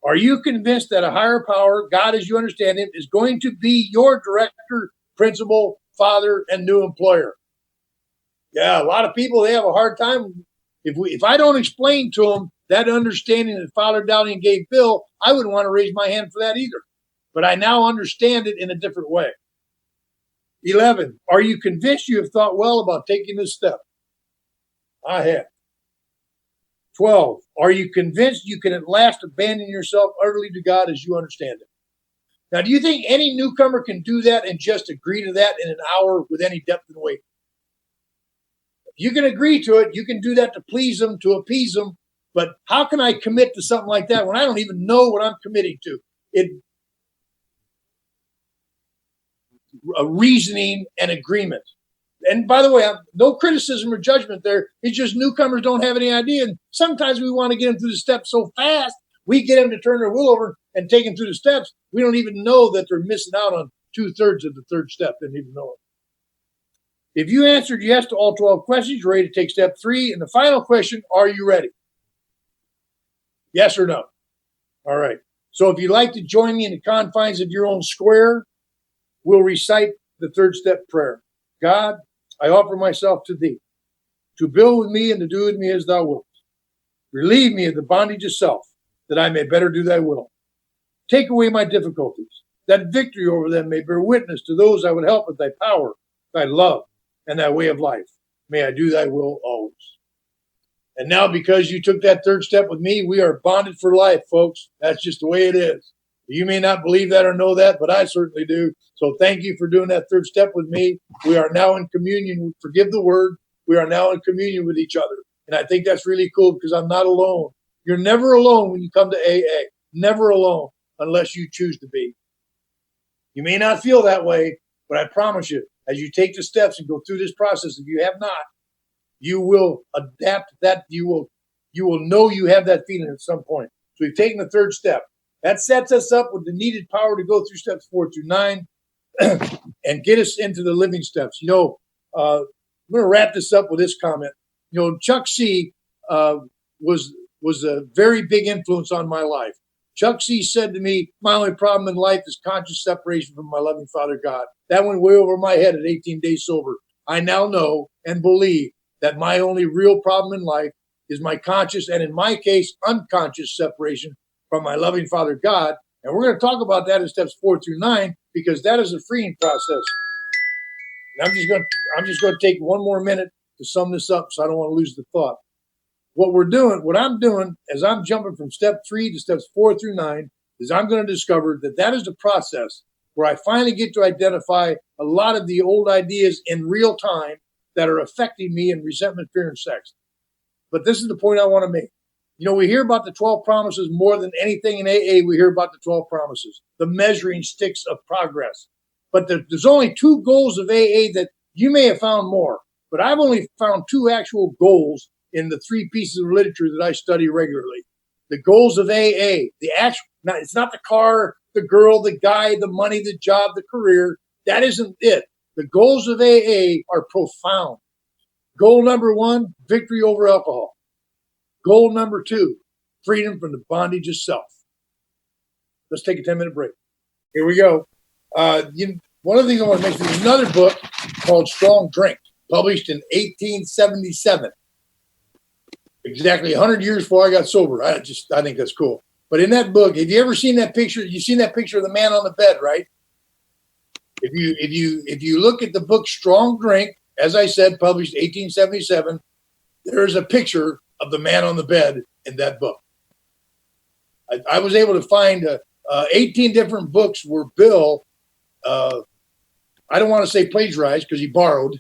Are you convinced that a higher power, God as you understand Him, is going to be your director, principal, father, and new employer? Yeah, a lot of people, they have a hard time. If I don't explain to them that understanding that Father Dowling gave Bill, I wouldn't want to raise my hand for that either. But I now understand it in a different way. 11. Are you convinced you have thought well about taking this step? I have. 12. Are you convinced you can at last abandon yourself utterly to God as you understand it? Now, do you think any newcomer can do that and just agree to that in an hour with any depth and weight? If you can agree to it, you can do that to please them, to appease them. But how can I commit to something like that when I don't even know what I'm committing to? Reasoning and agreement. And by the way, no criticism or judgment there. It's just newcomers don't have any idea. And sometimes we want to get them through the steps so fast, we get them to turn their will over and take them through the steps. We don't even know that they're missing out on 2/3 of the 3rd step. They didn't even know it. If you answered yes to all 12 questions, you're ready to take step 3. And the final question, are you ready? Yes or no? All right. So if you'd like to join me in the confines of your own square, we'll recite the 3rd step prayer. God, I offer myself to Thee, to build with me and to do with me as Thou wilt. Relieve me of the bondage of self, that I may better do Thy will. Take away my difficulties, that victory over them may bear witness to those I would help with Thy power, Thy love, and Thy way of life. May I do Thy will always. And now, because you took that 3rd step with me, we are bonded for life, folks. That's just the way it is. You may not believe that or know that, but I certainly do. So thank you for doing that 3rd step with me. We are now in communion. Forgive the word. We are now in communion with each other. And I think that's really cool because I'm not alone. You're never alone when you come to AA. Never alone unless you choose to be. You may not feel that way, but I promise you, as you take the steps and go through this process, if you have not, you will adapt that. You will know you have that feeling at some point. So we've taken the 3rd step. That sets us up with the needed power to go through steps 4 through 9 and get us into the living steps. I'm going to wrap this up with this comment. Chuck C. was a very big influence on my life. Chuck C. said to me, my only problem in life is conscious separation from my loving Father God. That went way over my head at 18 days sober. I now know and believe that my only real problem in life is my conscious and, in my case, unconscious separation from my loving Father God, And we're going to talk about that in steps 4 through 9 because that is a freeing process. And I'm just going to take one more minute to sum this up so I don't want to lose the thought. What I'm doing as I'm jumping from step 3 to steps 4 through 9 is I'm going to discover that is the process where I finally get to identify a lot of the old ideas in real time that are affecting me in resentment, fear, and sex. But this is the point I want to make. We hear about the 12 promises more than anything in AA. We hear about the 12 promises, the measuring sticks of progress. But there's only 2 goals of AA that you may have found more, but I've only found 2 actual goals in the 3 pieces of literature that I study regularly. The goals of AA, it's not the car, the girl, the guy, the money, the job, the career. That isn't it. The goals of AA are profound. Goal number 1, victory over alcohol. Goal number 2, freedom from the bondage of self. Let's take a 10-minute break. Here we go. One of the things I want to mention is another book called Strong Drink, published in 1877. Exactly 100 years before I got sober. I think that's cool. But in that book, have you ever seen that picture? You've seen that picture of the man on the bed, right? If you look at the book Strong Drink, as I said, published 1877, there's a picture of the man on the bed in that book. I was able to find 18 different books where Bill, I don't want to say plagiarized because he borrowed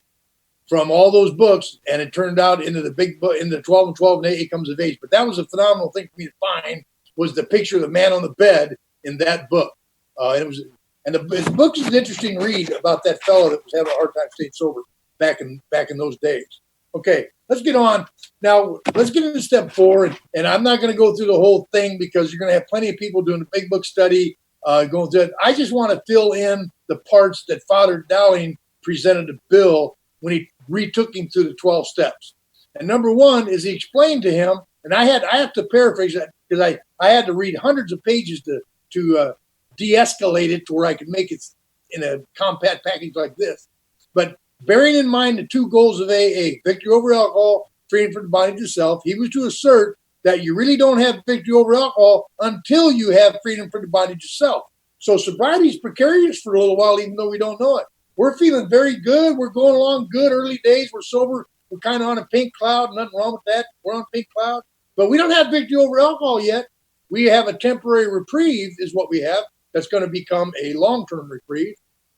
from all those books, and it turned out into the big book, in the 12 and 12 and AA Comes of Age. But that was a phenomenal thing for me to find, was the picture of the man on the bed in that book. The book is an interesting read about that fellow that was having a hard time staying sober back in those days. Okay, let's get on. Now, let's get into step 4, and I'm not going to go through the whole thing because you're going to have plenty of people doing the big book study going through it. I just want to fill in the parts that Father Dowling presented to Bill when he retook him through the 12 steps. And number 1 is he explained to him, and I have to paraphrase that because I had to read hundreds of pages to de-escalate it to where I could make it in a compact package like this. But bearing in mind the 2 goals of AA, victory over alcohol, freedom from the bondage of self, he was to assert that you really don't have victory over alcohol until you have freedom from the bondage of self. So sobriety is precarious for a little while, even though we don't know it. We're feeling very good. We're going along good. Early days, we're sober. We're kind of on a pink cloud. Nothing wrong with that. We're on a pink cloud. But we don't have victory over alcohol yet. We have a temporary reprieve is what we have. That's going to become a long-term reprieve.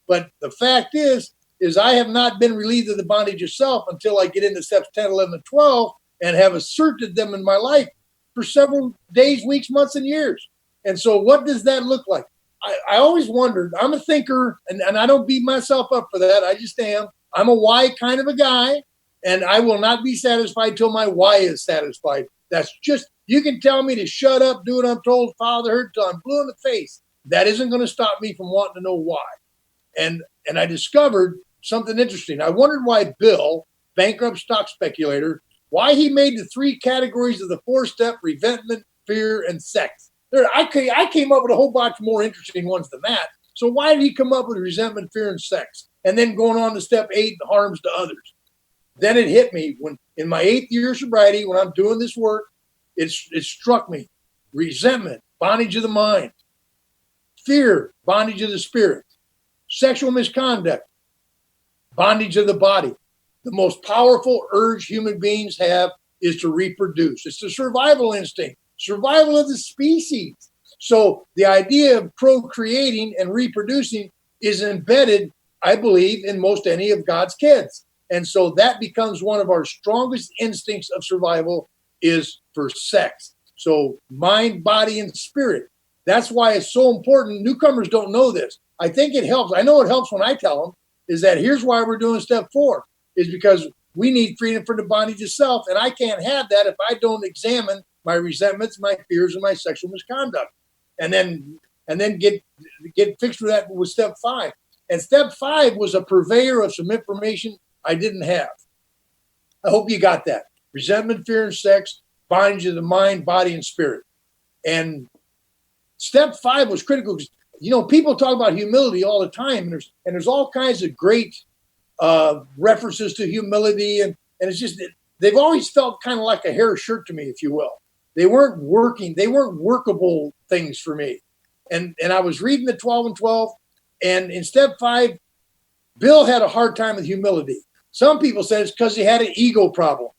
But the fact is I have not been relieved of the bondage of self until I get into steps 10, 11, and 12 and have asserted them in my life for several days, weeks, months, and years. And so what does that look like? I always wondered, I'm a thinker, and I don't beat myself up for that. I just am. I'm a why kind of a guy, and I will not be satisfied till my why is satisfied. That's just, you can tell me to shut up, do what I'm told, follow the herd till I'm blue in the face. That isn't going to stop me from wanting to know why. And I discovered something interesting. I wondered why Bill, bankrupt stock speculator, why he made the 3 categories of the 4-step: resentment, fear, and sex. I came up with a whole bunch more interesting ones than that. So why did he come up with resentment, fear, and sex? And then going on to step 8, harms to others. Then it hit me when in my 8th year of sobriety, when I'm doing this work, it struck me. Resentment, bondage of the mind. Fear, bondage of the spirit. Sexual misconduct, bondage of the body. The most powerful urge human beings have is to reproduce. It's the survival instinct. Survival of the species. So the idea of procreating and reproducing is embedded, I believe, in most any of God's kids. And so that becomes one of our strongest instincts of survival is for sex. So mind, body, and spirit. That's why it's so important. Newcomers don't know this. I think it helps. I know it helps when I tell them is that here's why we're doing step 4 is because we need freedom from the bondage of self. And I can't have that if I don't examine my resentments, my fears, and my sexual misconduct. And then get fixed with that with step 5. And step 5 was a purveyor of some information I didn't have. I hope you got that. Resentment, fear, and sex, bondage of the mind, body, and spirit. And step 5 was critical because, people talk about humility all the time. And there's all kinds of great references to humility. And it's just, they've always felt kind of like a hair shirt to me, if you will. They weren't working. They weren't workable things for me. And I was reading the 12 and 12, and in step 5, Bill had a hard time with humility. Some people said it's because he had an ego problem.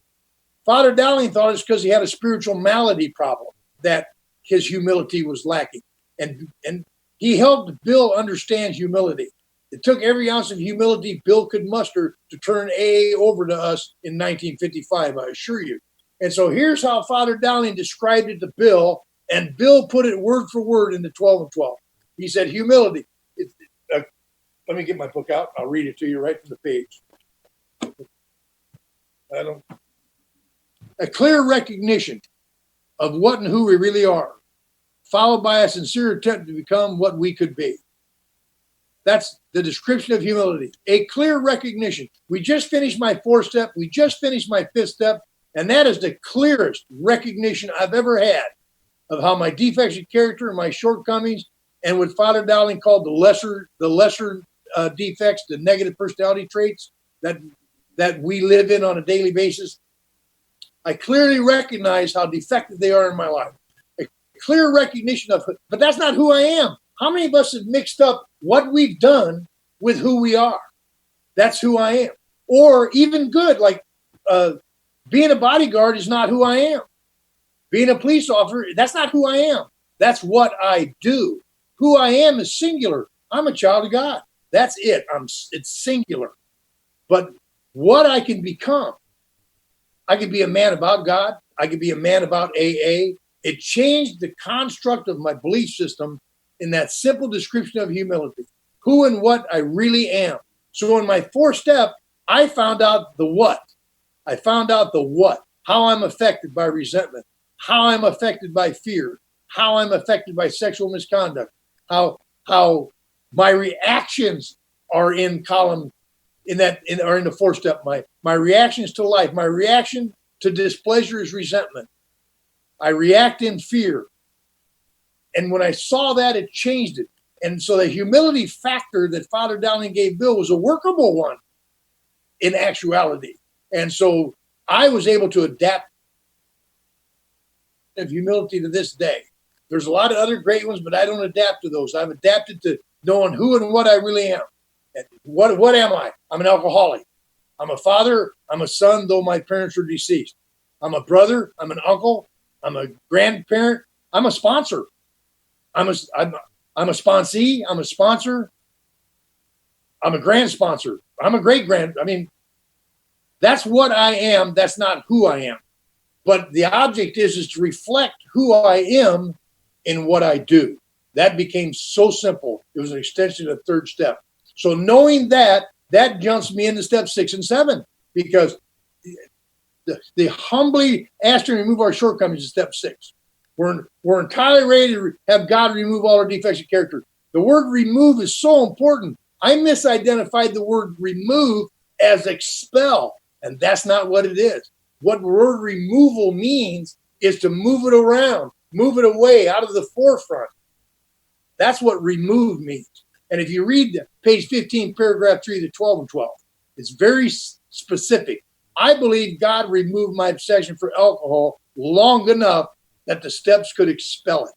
Father Dowling thought it's because he had a spiritual malady problem, that his humility was lacking. And he helped Bill understand humility. It took every ounce of humility Bill could muster to turn AA over to us in 1955, I assure you. And so here's how Father Dowling described it to Bill, and Bill put it word for word in the 12 and 12. He said, humility. Let me get my book out. I'll read it to you right from the page. A clear recognition of what and who we really are, followed by a sincere attempt to become what we could be. That's the description of humility. A clear recognition. We just finished my 4th step. We just finished my 5th step. And that is the clearest recognition I've ever had of how my defects of character and my shortcomings, and what Father Dowling called the lesser defects, the negative personality traits that we live in on a daily basis. I clearly recognize how defective they are in my life. A clear recognition of, but that's not who I am. How many of us have mixed up what we've done with who we are? That's who I am. Or even good, like being a bodyguard is not who I am. Being a police officer, that's not who I am. That's what I do. Who I am is singular. I'm a child of God. That's it. It's singular. But what I can become, I could be a man about God. I could be a man about AA. It changed the construct of my belief system in that simple description of humility, who and what I really am. So in my 4th step, I found out the what. I found out the what, how I'm affected by resentment, how I'm affected by fear, how I'm affected by sexual misconduct, how my reactions are in column in the 4th step. My reactions to life, my reaction to displeasure is resentment. I react in fear. And when I saw that, it changed it. And so the humility factor that Father Dowling gave Bill was a workable one in actuality. And so I was able to adapt of humility to this day. There's a lot of other great ones, but I don't adapt to those. I've adapted to knowing who and what I really am. And what am I? I'm an alcoholic. I'm a father. I'm a son, though my parents are deceased. I'm a brother. I'm an uncle. I'm a grandparent. I'm a sponsor. I'm a sponsee. I'm a sponsor. I'm a grand sponsor. I'm a great grand. I mean, that's what I am. That's not who I am. But the object is to reflect who I am in what I do. That became so simple. It was an extension of the 3rd step. So knowing that jumps me into step 6 and 7, because the humbly ask to remove our shortcomings is step 6. We're entirely ready to have God remove all our defects of character. The word remove is so important. I misidentified the word remove as expel, and that's not what it is. What word removal means is to move it around, move it away out of the forefront. That's what remove means. And if you read page 15, paragraph 3, the 12 and 12, it's very specific. I believe God removed my obsession for alcohol long enough that the steps could expel it.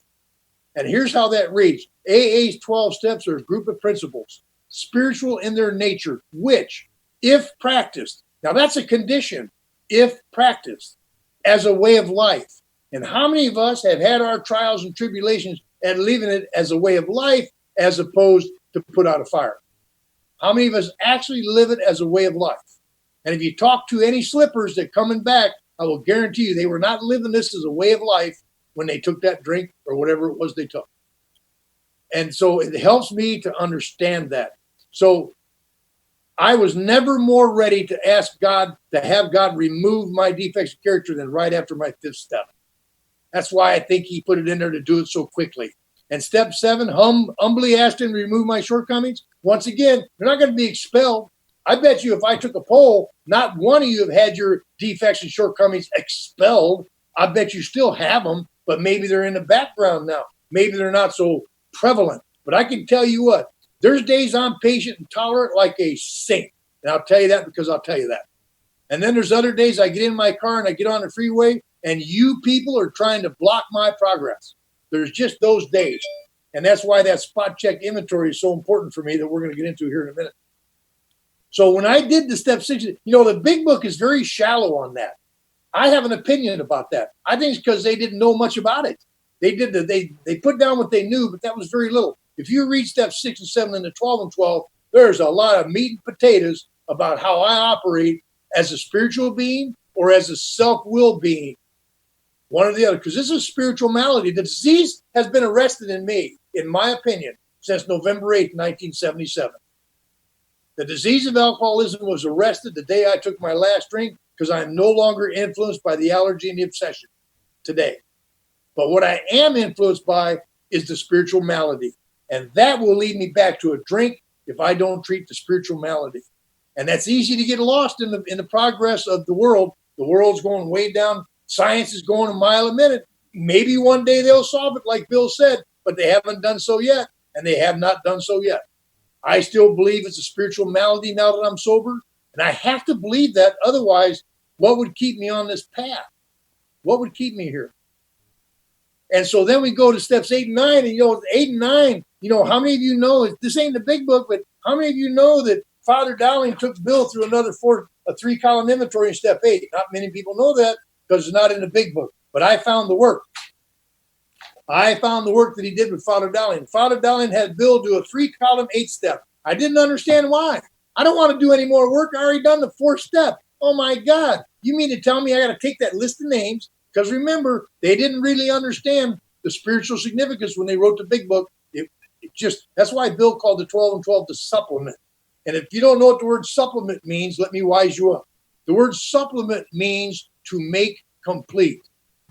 And here's how that reads. AA's 12 steps are a group of principles, spiritual in their nature, which, if practiced, now that's a condition, if practiced, as a way of life. And how many of us have had our trials and tribulations and living it as a way of life as opposed to put out a fire? How many of us actually live it as a way of life? And if you talk to any slippers that coming back, I will guarantee you they were not living this as a way of life when they took that drink or whatever it was they took. And so it helps me to understand that. So I was never more ready to ask God, to have God remove my defects of character than right after my 5th step. That's why I think he put it in there to do it so quickly. And step 7, humbly asked him to remove my shortcomings. Once again, they're not going to be expelled. I bet you if I took a poll, not one of you have had your defects and shortcomings expelled. I bet you still have them, but maybe they're in the background now. Maybe they're not so prevalent. But I can tell you what, there's days I'm patient and tolerant like a saint. And I'll tell you that because I'll tell you that. And then there's other days I get in my car and I get on the freeway and you people are trying to block my progress. There's just those days. And that's why that spot check inventory is so important for me that we're going to get into here in a minute. So when I did the step 6, the big book is very shallow on that. I have an opinion about that. I think it's because they didn't know much about it. They put down what they knew, but that was very little. If you read step 6 and 7 and the 12 and 12, there's a lot of meat and potatoes about how I operate as a spiritual being or as a self-will being, one or the other, because this is a spiritual malady. The disease has been arrested in me, in my opinion, since November 8th, 1977. The disease of alcoholism was arrested the day I took my last drink because I am no longer influenced by the allergy and the obsession today. But what I am influenced by is the spiritual malady. And that will lead me back to a drink if I don't treat the spiritual malady. And that's easy to get lost in the progress of the world. The world's going way down. Science is going a mile a minute. Maybe one day they'll solve it, like Bill said, but they haven't done so yet, and they have not done so yet. I still believe it's a spiritual malady now that I'm sober, and I have to believe that. Otherwise, what would keep me on this path? What would keep me here? And so then we go to steps 8 and 9, and 8 and 9, how many of you know, this ain't the big book, but how many of you know that Father Dowling took Bill through a 3-column inventory in step 8? Not many people know that because it's not in the big book, but I found the work. I found the work that he did with Father Dowling. Father Dowling had Bill do a 3-column 8-step. I didn't understand why. I don't want to do any more work. I already done the 4th step. Oh my God. You mean to tell me I got to take that list of names? Because remember, they didn't really understand the spiritual significance when they wrote the big book. That's why Bill called the 12 and 12 the supplement. And if you don't know what the word supplement means, let me wise you up. The word supplement means to make complete.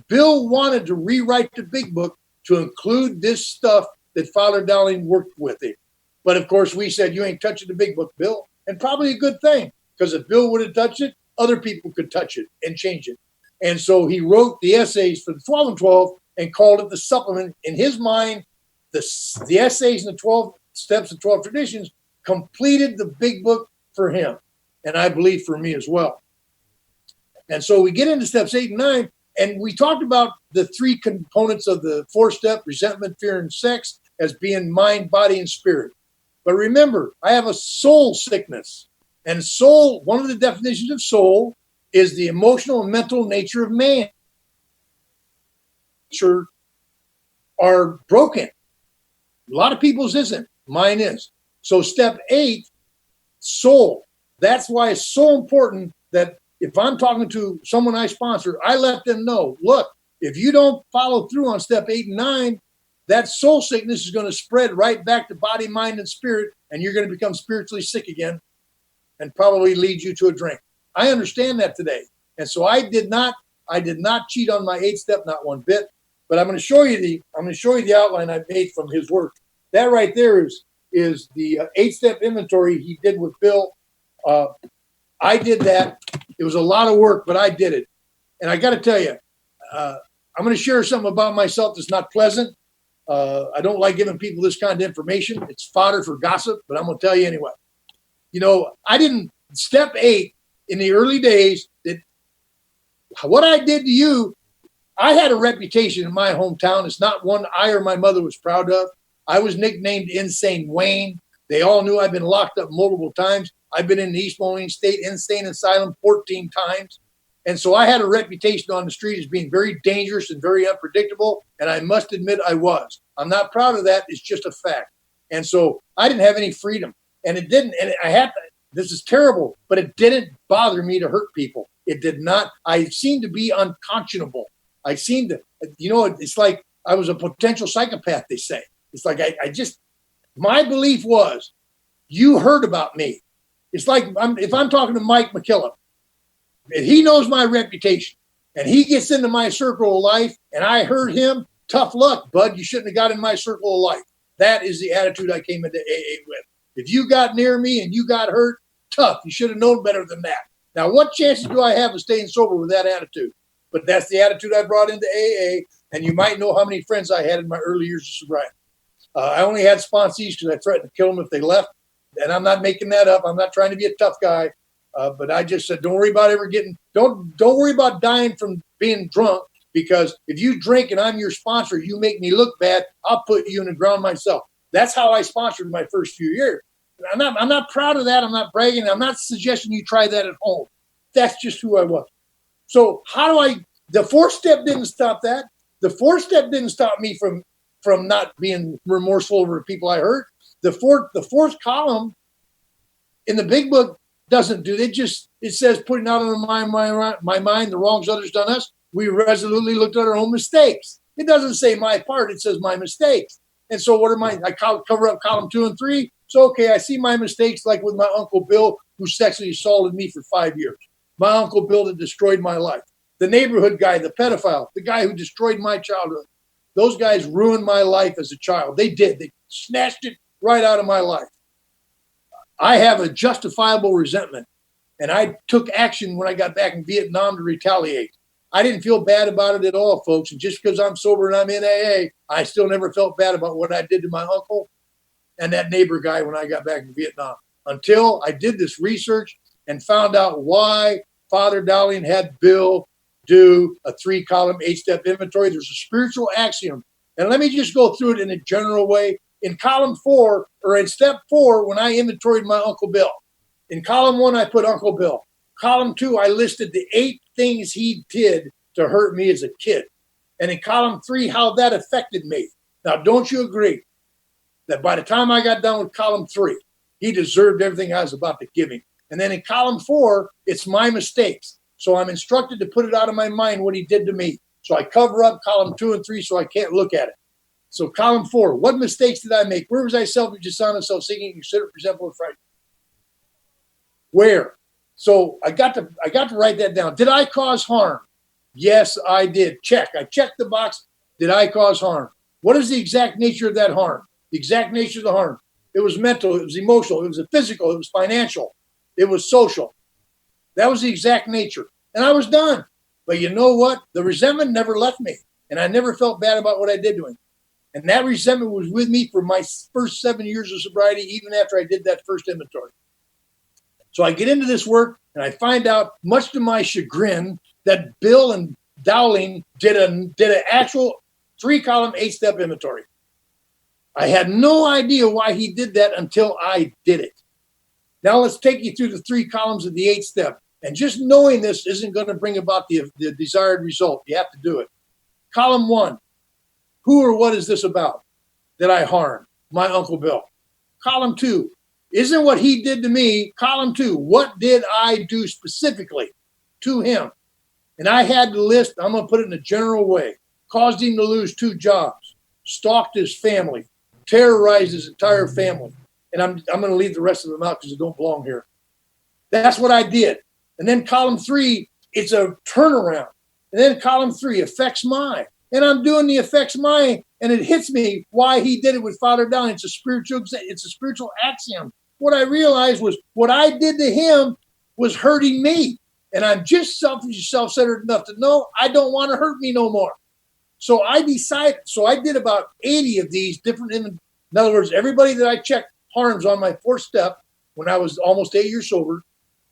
Bill wanted to rewrite the big book to include this stuff that Father Dowling worked with it. But of course, we said, you ain't touching the big book, Bill. And probably a good thing, because if Bill would have touched it, other people could touch it and change it. And so he wrote the essays for the 12 and 12 and called it the supplement. In his mind, the essays and the 12 steps and 12 traditions completed the big book for him. And I believe for me as well. And so we get into steps 8 and 9, and we talked about the 3 components of the 4th step, resentment, fear, and sex, as being mind, body, and spirit. But remember, I have a soul sickness. And soul, one of the definitions of soul is the emotional and mental nature of man. Are broken. A lot of people's isn't. Mine is. So step 8, soul. That's why it's so important that if I'm talking to someone I sponsor, I let them know, look, if you don't follow through on step 8 and 9, that soul sickness is going to spread right back to body, mind, and spirit, and you're going to become spiritually sick again and probably lead you to a drink. I understand that today. And so I did not cheat on my 8th step, not one bit. But I'm going to show you the outline I made from his work. That right there is the 8-step inventory he did with Bill. I did that. It was a lot of work, but I did it. And I got to tell you, I'm going to share something about myself that's not pleasant. I don't like giving people this kind of information. It's fodder for gossip, but I'm going to tell you anyway. Step 8 in the early days, what I did to you, I had a reputation in my hometown. It's not one I or my mother was proud of. I was nicknamed Insane Wayne. They all knew I've been locked up multiple times. I've been in the East Moline State Insane Asylum 14 times. And so I had a reputation on the street as being very dangerous and very unpredictable. And I must admit I was. I'm not proud of that. It's just a fact. And so I didn't have any freedom. And it didn't. And this is terrible, but it didn't bother me to hurt people. It did not. I seemed to be unconscionable. I seemed to, it's like I was a potential psychopath, they say. It's like my belief was, you heard about me. It's like if I'm talking to Mike McKillop, and he knows my reputation, and he gets into my circle of life, and I heard him, tough luck, bud. You shouldn't have got in my circle of life. That is the attitude I came into AA with. If you got near me and you got hurt, tough. You should have known better than that. Now, what chances do I have of staying sober with that attitude? But that's the attitude I brought into AA, and you might know how many friends I had in my early years of sobriety. I only had sponsees because I threatened to kill them if they left, and I'm not making that up. I'm not trying to be a tough guy, but I just said, don't worry about don't worry about dying from being drunk, Because if you drink and I'm your sponsor, you make me look bad, I'll put you in the ground myself. That's how I sponsored my first few years. I'm not proud of that. I'm not bragging. I'm not suggesting you try that at home. That's just who I was. So the fourth step didn't stop that. The fourth step didn't stop me from not being remorseful over the people I hurt. The fourth column in the big book doesn't do it. It says putting out of my mind the wrongs others done us. We resolutely looked at our own mistakes. It doesn't say my part. It says my mistakes. And so I cover up column 2 and 3. So, okay, I see my mistakes, like with my Uncle Bill, who sexually assaulted me for 5 years. My Uncle Bill that destroyed my life. The neighborhood guy, the pedophile, the guy who destroyed my childhood. Those guys ruined my life as a child. They did. They snatched it right out of my life. I have a justifiable resentment. And I took action when I got back in Vietnam to retaliate. I didn't feel bad about it at all, folks. And just because I'm sober and I'm in AA, I still never felt bad about what I did to my uncle and that neighbor guy when I got back in Vietnam, until I did this research and found out why Father Dowling had Bill do a 3-column 8-step inventory. There's a spiritual axiom. And let me just go through it in a general way. In column 4, or in step 4, when I inventoried my Uncle Bill, in column 1, I put Uncle Bill. Column 2, I listed the 8 things he did to hurt me as a kid. And in column 3, how that affected me. Now, don't you agree that by the time I got done with column 3, he deserved everything I was about to give him? And then in column 4, it's my mistakes. So I'm instructed to put it out of my mind what he did to me. So I cover up column 2 and 3 so I can't look at it. So column 4, what mistakes did I make? Where was I selfish, dishonest, self-seeking, considerate, resentful, and frightened? Where? So I got to write that down. Did I cause harm? Yes, I did. Check. I checked the box. Did I cause harm? What is the exact nature of that harm? The exact nature of the harm. It was mental. It was emotional. It was physical. It was financial. It was social. That was the exact nature. And I was done. But you know what? The resentment never left me. And I never felt bad about what I did to him. And that resentment was with me for my first 7 years of sobriety, even after I did that first inventory. So I get into this work and I find out, much to my chagrin, that Bill and Dowling did an actual 3-column 8-step inventory. I had no idea why he did that until I did it. Now let's take you through the 3 columns of the 8-step. And just knowing this isn't going to bring about the desired result. You have to do it. Column 1, who or what is this about that I harmed? My Uncle Bill. Column 2, isn't what he did to me. Column 2, what did I do specifically to him? And I had to list, I'm going to put it in a general way, caused him to lose 2 jobs, stalked his family, terrorized his entire family. And I'm going to leave the rest of them out because they don't belong here. That's what I did. And then column 3, it's a turnaround. And then column 3, affects mine. And I'm doing the affects mine, and it hits me why he did it with Father Dowling. It's a spiritual axiom. What I realized was what I did to him was hurting me. And I'm just selfish, self-centered enough to know I don't want to hurt me no more. So I did about 80 of these different, in other words, everybody that I checked harms on my 4th step when I was almost 8 years sober,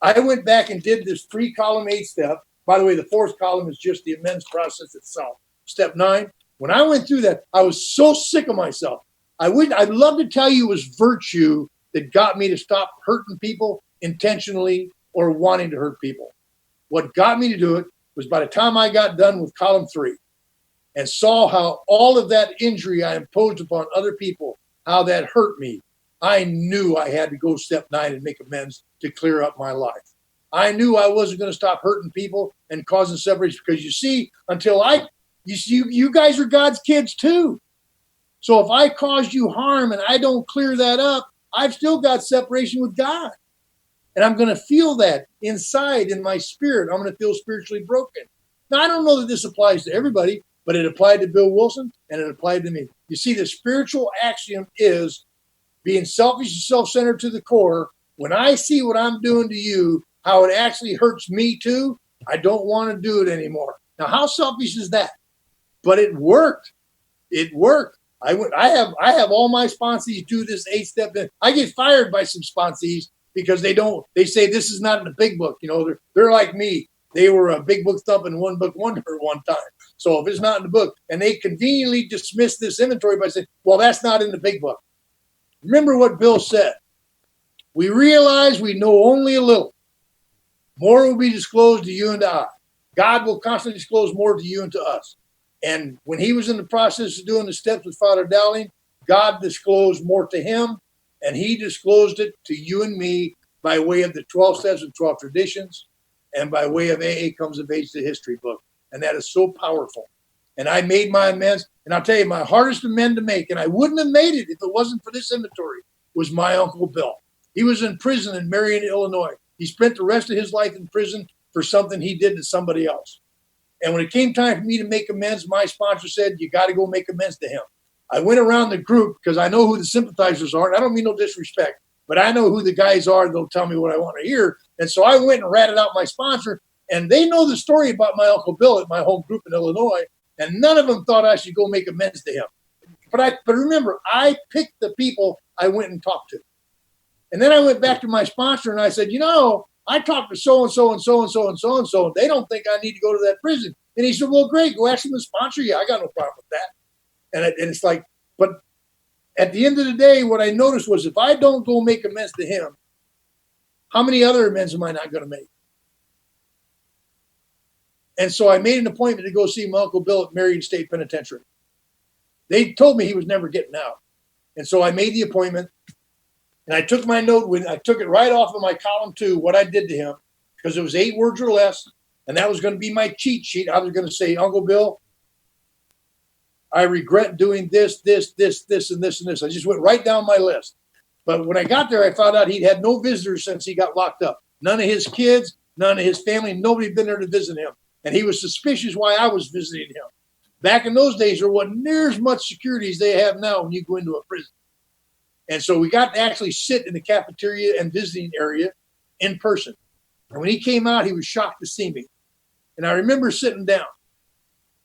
I went back and did this 3-column 8-step. By the way, the 4th column is just the amends process itself. Step 9, when I went through that, I was so sick of myself. I'd love to tell you it was virtue that got me to stop hurting people intentionally or wanting to hurt people. What got me to do it was by the time I got done with column 3 and saw how all of that injury I imposed upon other people, how that hurt me, I knew I had to go step 9 and make amends to clear up my life. I knew I wasn't going to stop hurting people and causing separation because you see, you guys are God's kids too. So if I caused you harm and I don't clear that up, I've still got separation with God. And I'm going to feel that inside in my spirit. I'm going to feel spiritually broken. Now, I don't know that this applies to everybody, but it applied to Bill Wilson and it applied to me. You see, the spiritual axiom is being selfish and self-centered to the core. When I see what I'm doing to you, how it actually hurts me too, I don't want to do it anymore. Now, how selfish is that? But it worked. It worked. I have all my sponsees do this 8-step. I get fired by some sponsees because they say this is not in the big book. You know, they're like me. They were a big book thumping, one book wonder at one time. So if it's not in the book, and they conveniently dismiss this inventory by saying, well, that's not in the big book. Remember what Bill said. We realize we know only a little. More will be disclosed to you and to I. God will constantly disclose more to you and to us. And when he was in the process of doing the steps with Father Dowling, God disclosed more to him, and he disclosed it to you and me by way of the 12 steps and 12 traditions, and by way of AA Comes of Age, the history book. And that is so powerful. And I made my amends. And I'll tell you, my hardest amend to make, and I wouldn't have made it if it wasn't for this inventory, was my Uncle Bill. He was in prison in Marion, Illinois. He spent the rest of his life in prison for something he did to somebody else. And when it came time for me to make amends, my sponsor said, you got to go make amends to him. I went around the group because I know who the sympathizers are. And I don't mean no disrespect, but I know who the guys are. They'll tell me what I want to hear. And so I went and ratted out my sponsor. And they know the story about my Uncle Bill at my home group in Illinois. And none of them thought I should go make amends to him. But remember, I picked the people I went and talked to. And then I went back to my sponsor and I said, I talked to so-and-so and so-and-so and so-and-so, and they don't think I need to go to that prison. And he said, well, great, go ask them to sponsor you. I got no problem with that. And it's like, but at the end of the day, what I noticed was if I don't go make amends to him, how many other amends am I not going to make? And so I made an appointment to go see my Uncle Bill at Marion State Penitentiary. They told me he was never getting out. And so I made the appointment. And I took my note I took it right off of my column 2, what I did to him, because it was 8 words or less. And that was going to be my cheat sheet. I was going to say, Uncle Bill, I regret doing this, this, and this, and this. I just went right down my list. But when I got there, I found out he'd had no visitors since he got locked up. None of his kids, none of his family, nobody had been there to visit him. And he was suspicious why I was visiting him. Back in those days, there wasn't near as much security as they have now when you go into a prison. And so we got to actually sit in the cafeteria and visiting area in person. And when he came out, he was shocked to see me. And I remember sitting down.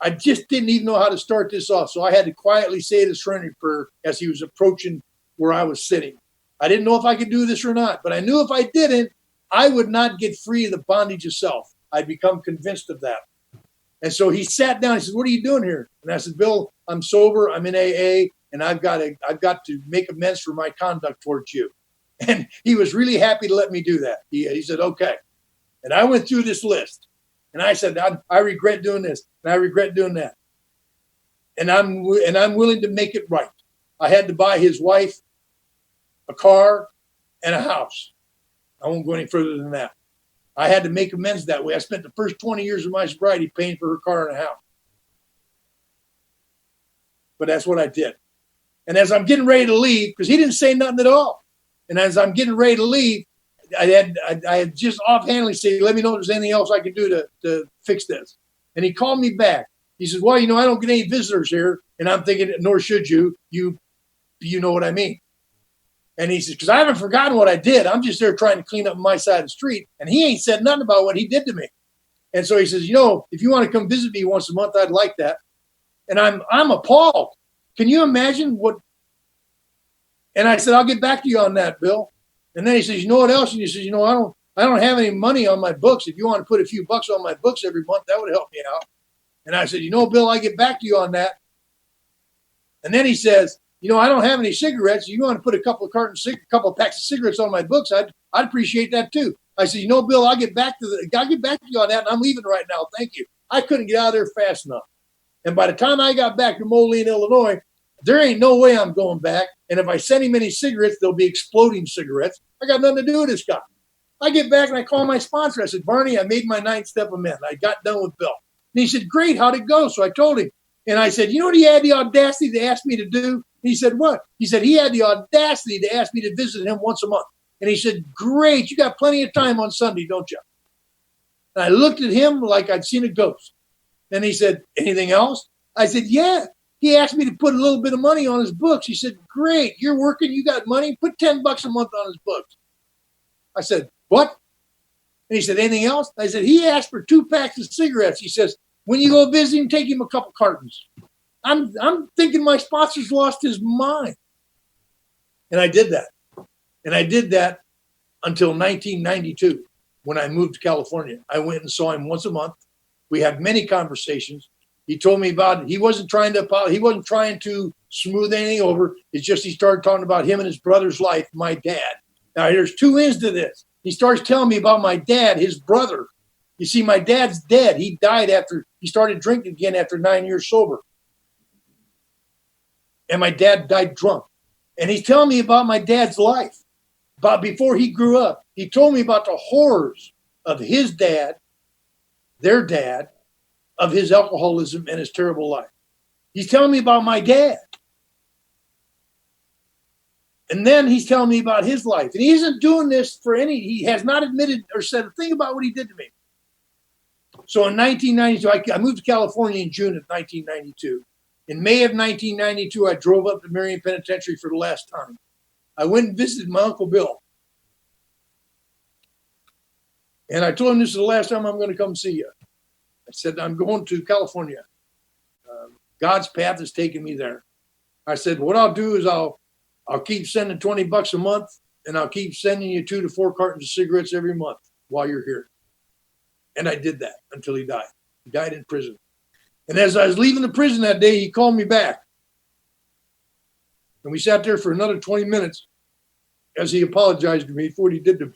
I just didn't even know how to start this off. So I had to quietly say the serenity prayer as he was approaching where I was sitting. I didn't know if I could do this or not, but I knew if I didn't, I would not get free of the bondage of self. I'd become convinced of that. And so he sat down. He said, what are you doing here? And I said, Bill, I'm sober. I'm in AA. And I've got to make amends for my conduct towards you. And he was really happy to let me do that. He said, okay. And I went through this list. And I said, I regret doing this. And I regret doing that. And I'm willing to make it right. I had to buy his wife a car and a house. I won't go any further than that. I had to make amends that way. I spent the first 20 years of my sobriety paying for her car and a house. But that's what I did. And as I'm getting ready to leave, because he didn't say nothing at all. And as I'm getting ready to leave, I had just offhandedly said, let me know if there's anything else I can do to fix this. And he called me back. He says, well, I don't get any visitors here. And I'm thinking, nor should you. You know what I mean. And he says, because I haven't forgotten what I did. I'm just there trying to clean up my side of the street. And he ain't said nothing about what he did to me. And so he says, if you want to come visit me once a month, I'd like that. And I'm appalled. Can you imagine what? And I said, I'll get back to you on that, Bill. And then he says, you know what else? And he says, I don't have any money on my books. If you want to put a few bucks on my books every month, that would help me out. And I said, Bill, I'll get back to you on that. And then he says, I don't have any cigarettes. You want to put a couple of packs of cigarettes on my books? I'd appreciate that too. I said, Bill, I'll get back to you on that. And I'm leaving right now. Thank you. I couldn't get out of there fast enough. And by the time I got back to Moline, Illinois, there ain't no way I'm going back. And if I send him any cigarettes, they'll be exploding cigarettes. I got nothing to do with this guy. I get back and I call my sponsor. I said, Barney, I made my 9th step amend. I got done with Bill. And he said, great, how'd it go? So I told him. And I said, you know what he had the audacity to ask me to do? And he said, what? He said, he had the audacity to ask me to visit him once a month. And he said, great, you got plenty of time on Sunday, don't you? And I looked at him like I'd seen a ghost. Then he said, anything else? I said, yeah. He asked me to put a little bit of money on his books. He said, great, you're working, you got money, put $10 a month on his books. I said, what? And he said, anything else? I said, he asked for 2 packs of cigarettes. He says, when you go visit him, take him a couple cartons. I'm thinking my sponsor's lost his mind. And I did that. And I did that until 1992 when I moved to California. I went and saw him once a month. We had many conversations. He told me about it. He wasn't trying to smooth anything over. It's just he started talking about him and his brother's life, my dad. Now, there's two ends to this. He starts telling me about my dad, his brother. You see, my dad's dead. He died after he started drinking again after 9 years sober. And my dad died drunk. And he's telling me about my dad's life, about before he grew up. He told me about the horrors of his dad, their dad, of his alcoholism and his terrible life. He's telling me about my dad. And then he's telling me about his life. And he isn't doing this he has not admitted or said a thing about what he did to me. So in 1992, I moved to California in June of 1992. In May of 1992, I drove up to Marion Penitentiary for the last time. I went and visited my Uncle Bill. And I told him this is the last time I'm going to come see you. I said, I'm going to California. God's path is taking me there. I said, what I'll do is I'll keep sending $20 a month, and I'll keep sending you 2 to 4 cartons of cigarettes every month while you're here. And I did that until he died. He died in prison. And as I was leaving the prison that day, he called me back. And we sat there for another 20 minutes as he apologized to me for what he did to me.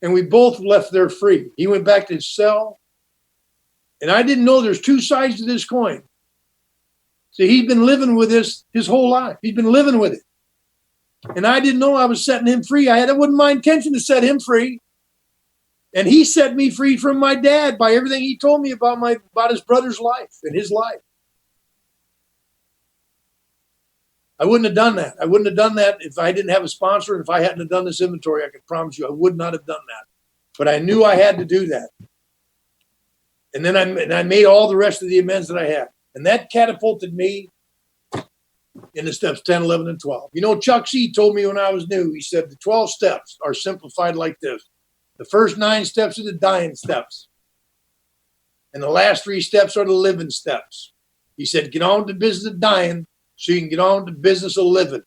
And we both left there free. He went back to his cell. And I didn't know there's two sides to this coin. See, he'd been living with this his whole life. He'd been living with it. And I didn't know I was setting him free. It wasn't my intention to set him free. And he set me free from my dad by everything he told me about his brother's life and his life. I wouldn't have done that. I wouldn't have done that if I didn't have a sponsor and if I hadn't have done this inventory. I can promise you I would not have done that. But I knew I had to do that. And then I made all the rest of the amends that I had. And that catapulted me into steps 10, 11, and 12. You know, Chuck C. told me when I was new, he said the 12 steps are simplified like this. The first 9 steps are the dying steps. And the last 3 steps are the living steps. He said, get on to business of dying so you can get on to business of living.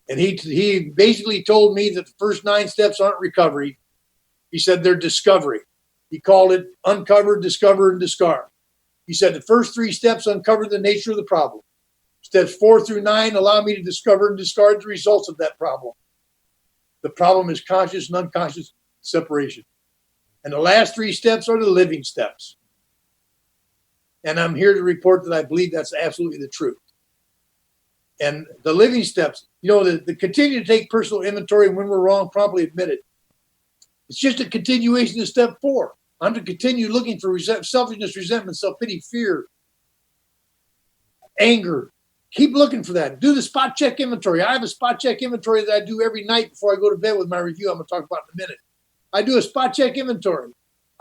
And he basically told me that the first 9 steps aren't recovery. He said they're discovery. He called it uncover, discover, and discard. He said the first 3 steps uncover the nature of the problem. Steps 4 through 9 allow me to discover and discard the results of that problem. The problem is conscious and unconscious separation. And the last 3 steps are the living steps. And I'm here to report that I believe that's absolutely the truth. And the living steps, you know, the continue to take personal inventory and when we're wrong, promptly admit it. It's just a continuation of step 4. I'm to continue looking for selfishness, resentment, self-pity, fear, anger. Keep looking for that. Do the spot check inventory. I have a spot check inventory that I do every night before I go to bed with my review. I'm going to talk about in a minute. I do a spot check inventory.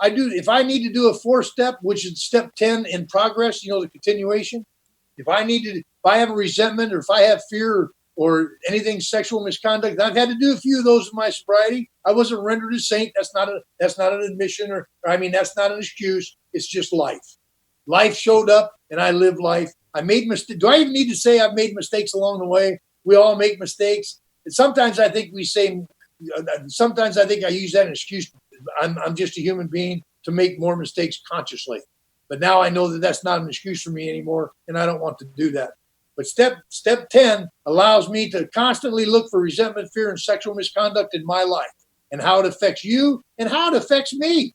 If I need to do a 4th step, which is step 10 in progress, you know, the continuation. If I have a resentment or if I have fear or anything sexual misconduct, I've had to do a few of those in my sobriety. I wasn't rendered a saint. That's not an admission that's not an excuse. It's just life. Life showed up and I lived life. I made mistakes. Do I even need to say I've made mistakes along the way? We all make mistakes. And sometimes I think sometimes I think I use that as an excuse. I'm just a human being to make more mistakes consciously. But now I know that that's not an excuse for me anymore, and I don't want to do that. But step 10 allows me to constantly look for resentment, fear, and sexual misconduct in my life and how it affects you and how it affects me.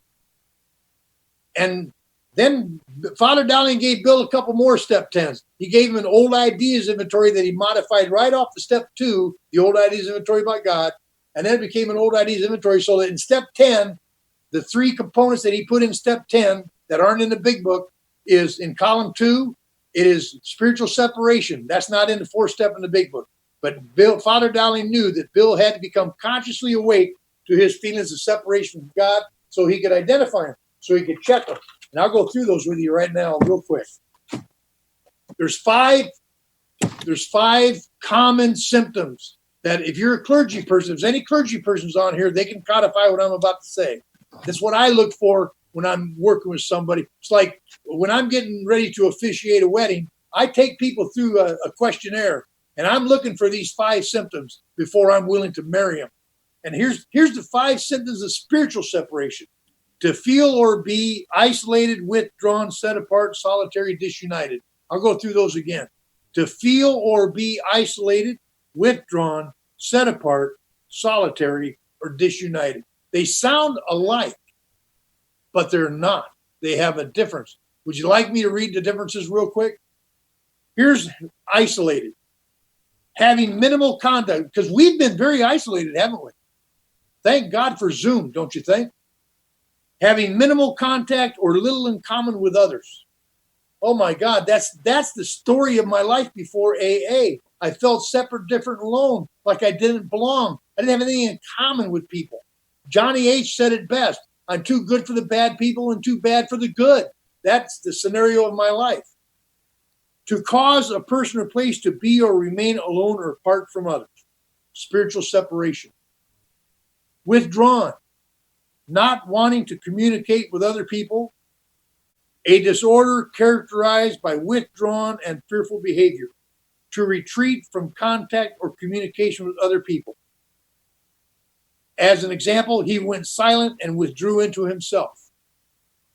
And then Father Dowling gave Bill a couple more step 10s. He gave him an old ideas inventory that he modified right off the step 2, the old ideas inventory by God. And then it became an old ideas inventory so that in step 10, the 3 components that he put in step 10 that aren't in the big book is in column 2, it is spiritual separation. That's not in the 4th step in the big book. But Father Dowling knew that Bill had to become consciously awake to his feelings of separation from God so he could identify them, so he could check them. And I'll go through those with you right now real quick. There's five common symptoms that if you're a clergy person, if there's any clergy persons on here, they can codify what I'm about to say. That's what I look for when I'm working with somebody. It's like when I'm getting ready to officiate a wedding, I take people through a questionnaire, and I'm looking for these 5 symptoms before I'm willing to marry them. And here's the 5 symptoms of spiritual separation. To feel or be isolated, withdrawn, set apart, solitary, disunited. I'll go through those again. To feel or be isolated, withdrawn, set apart, solitary, or disunited. They sound alike, but they're not. They have a difference. Would you like me to read the differences real quick? Here's isolated. Having minimal contact, because we've been very isolated, haven't we? Thank God for Zoom, don't you think? Having minimal contact or little in common with others. Oh my God, that's the story of my life before AA. I felt separate, different, alone, like I didn't belong. I didn't have anything in common with people. Johnny H. said it best. I'm too good for the bad people and too bad for the good. That's the scenario of my life. To cause a person or place to be or remain alone or apart from others. Spiritual separation. Withdrawn. Not wanting to communicate with other people. A disorder characterized by withdrawn and fearful behavior. To retreat from contact or communication with other people. As an example, he went silent and withdrew into himself.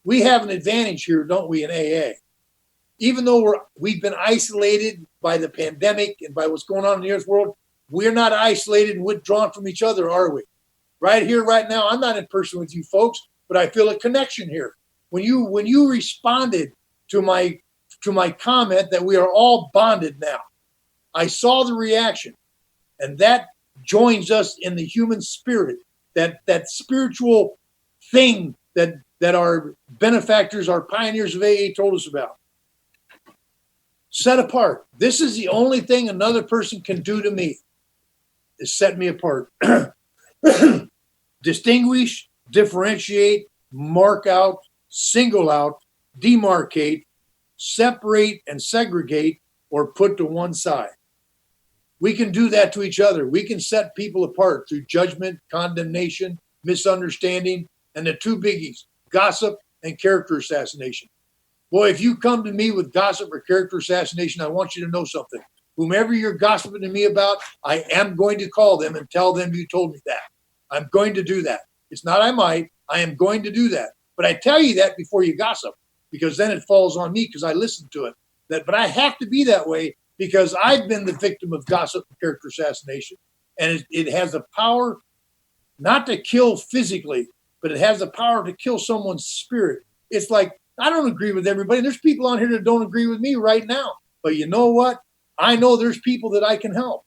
We have an advantage here, don't we, in AA? Even though we've been isolated by the pandemic and by what's going on in the earth world, we're not isolated and withdrawn from each other, are we? Right here, right now, I'm not in person with you folks, but I feel a connection here. When you responded to my comment that we are all bonded now, I saw the reaction, and that joins us in the human spirit, that spiritual thing that our benefactors, our pioneers of AA told us about. Set apart. This is the only thing another person can do to me, is set me apart. Distinguish, differentiate, mark out, single out, demarcate, separate and segregate, or put to one side. We can do that to each other. We can set people apart through judgment, condemnation, misunderstanding, and the two biggies, gossip and character assassination. Boy, if you come to me with gossip or character assassination, I want you to know something. Whomever you're gossiping to me about, I am going to call them and tell them you told me that. I'm going to do that. It's not I might, I am going to do that. But I tell you that before you gossip, because then it falls on me because I listened to it. But I have to be that way because I've been the victim of gossip and character assassination. And it has the power not to kill physically, but it has the power to kill someone's spirit. It's like, I don't agree with everybody. There's people on here that don't agree with me right now. But you know what? I know there's people that I can help.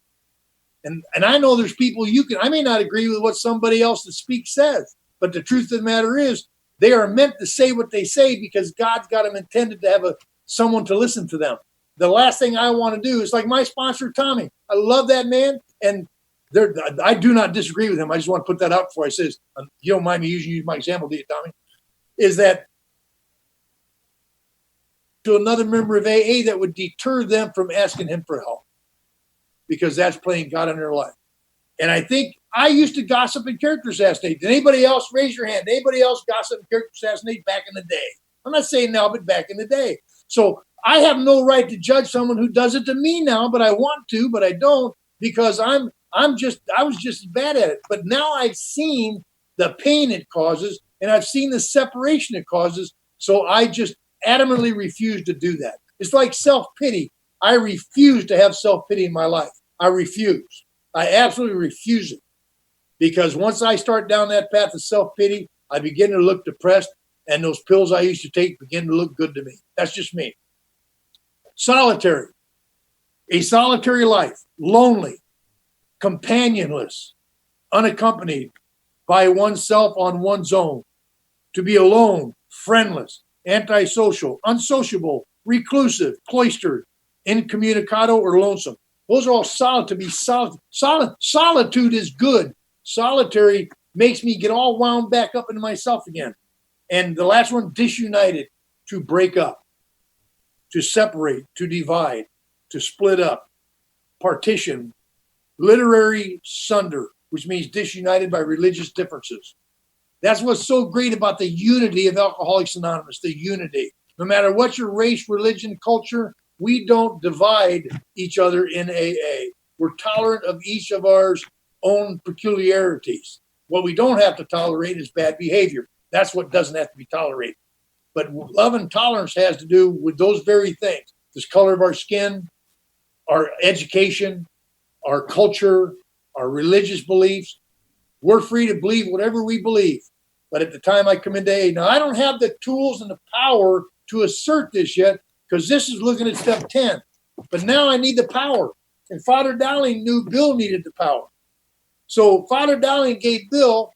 And I know there's people I may not agree with what somebody else that speaks says. But the truth of the matter is, they are meant to say what they say because God's got them intended to have someone to listen to them. The last thing I want to do is like my sponsor, Tommy. I love that man. And I do not disagree with him. I just want to put that out before I say this. You don't mind me using my example, do you, Tommy? Is that to another member of AA that would deter them from asking him for help because that's playing God in their life. And I think I used to gossip and character assassinate. Did anybody else raise your hand? Anybody else gossip and character assassinate back in the day? I'm not saying now, but back in the day. So I have no right to judge someone who does it to me now, but I want to, but I don't because I was just bad at it. But now I've seen the pain it causes and I've seen the separation it causes. So I just adamantly refuse to do that. It's like self-pity. I refuse to have self-pity in my life. I refuse. I absolutely refuse it. Because once I start down that path of self-pity, I begin to look depressed and those pills I used to take begin to look good to me. That's just me. Solitary. A solitary life. Lonely. Companionless. Unaccompanied by oneself on one's own. To be alone. Friendless. Antisocial. Unsociable. Reclusive. Cloistered. Incommunicado or lonesome. Those are all solid. To be solid. Solitude is good. Solitary makes me get all wound back up into myself again. And the last one, disunited, to break up, to separate, to divide, to split up, partition, literary sunder, which means disunited by religious differences. That's what's so great about the unity of Alcoholics Anonymous, the unity. No matter what your race, religion, culture, we don't divide each other in AA. We're tolerant of each of our own peculiarities. What we don't have to tolerate is bad behavior. That's what doesn't have to be tolerated. But love and tolerance has to do with those very things. This color of our skin, our education, our culture, our religious beliefs. We're free to believe whatever we believe. But at the time I come into AA, now I don't have the tools and the power to assert this yet, because this is looking at step 10. But now I need the power. And Father Dowling knew Bill needed the power. So Father Dowling gave Bill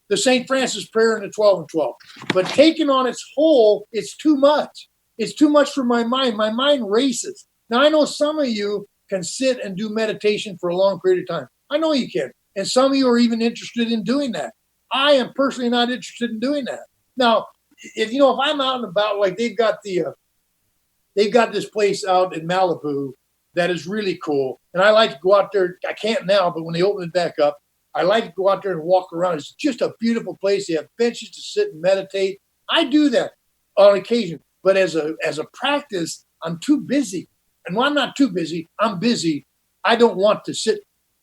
the St. Francis prayer and the 12 and 12. But taken on its whole, it's too much. It's too much for my mind. My mind races. Now, I know some of you can sit and do meditation for a long period of time. I know you can. And some of you are even interested in doing that. I am personally not interested in doing that. Now, if I'm out and about, like they've got this place out in Malibu that is really cool. And I like to go out there. I can't now, but when they open it back up, I like to go out there and walk around. It's just a beautiful place. They have benches to sit and meditate. I do that on occasion. But as a practice, I'm too busy. And when I'm not too busy, I'm busy. I don't want to sit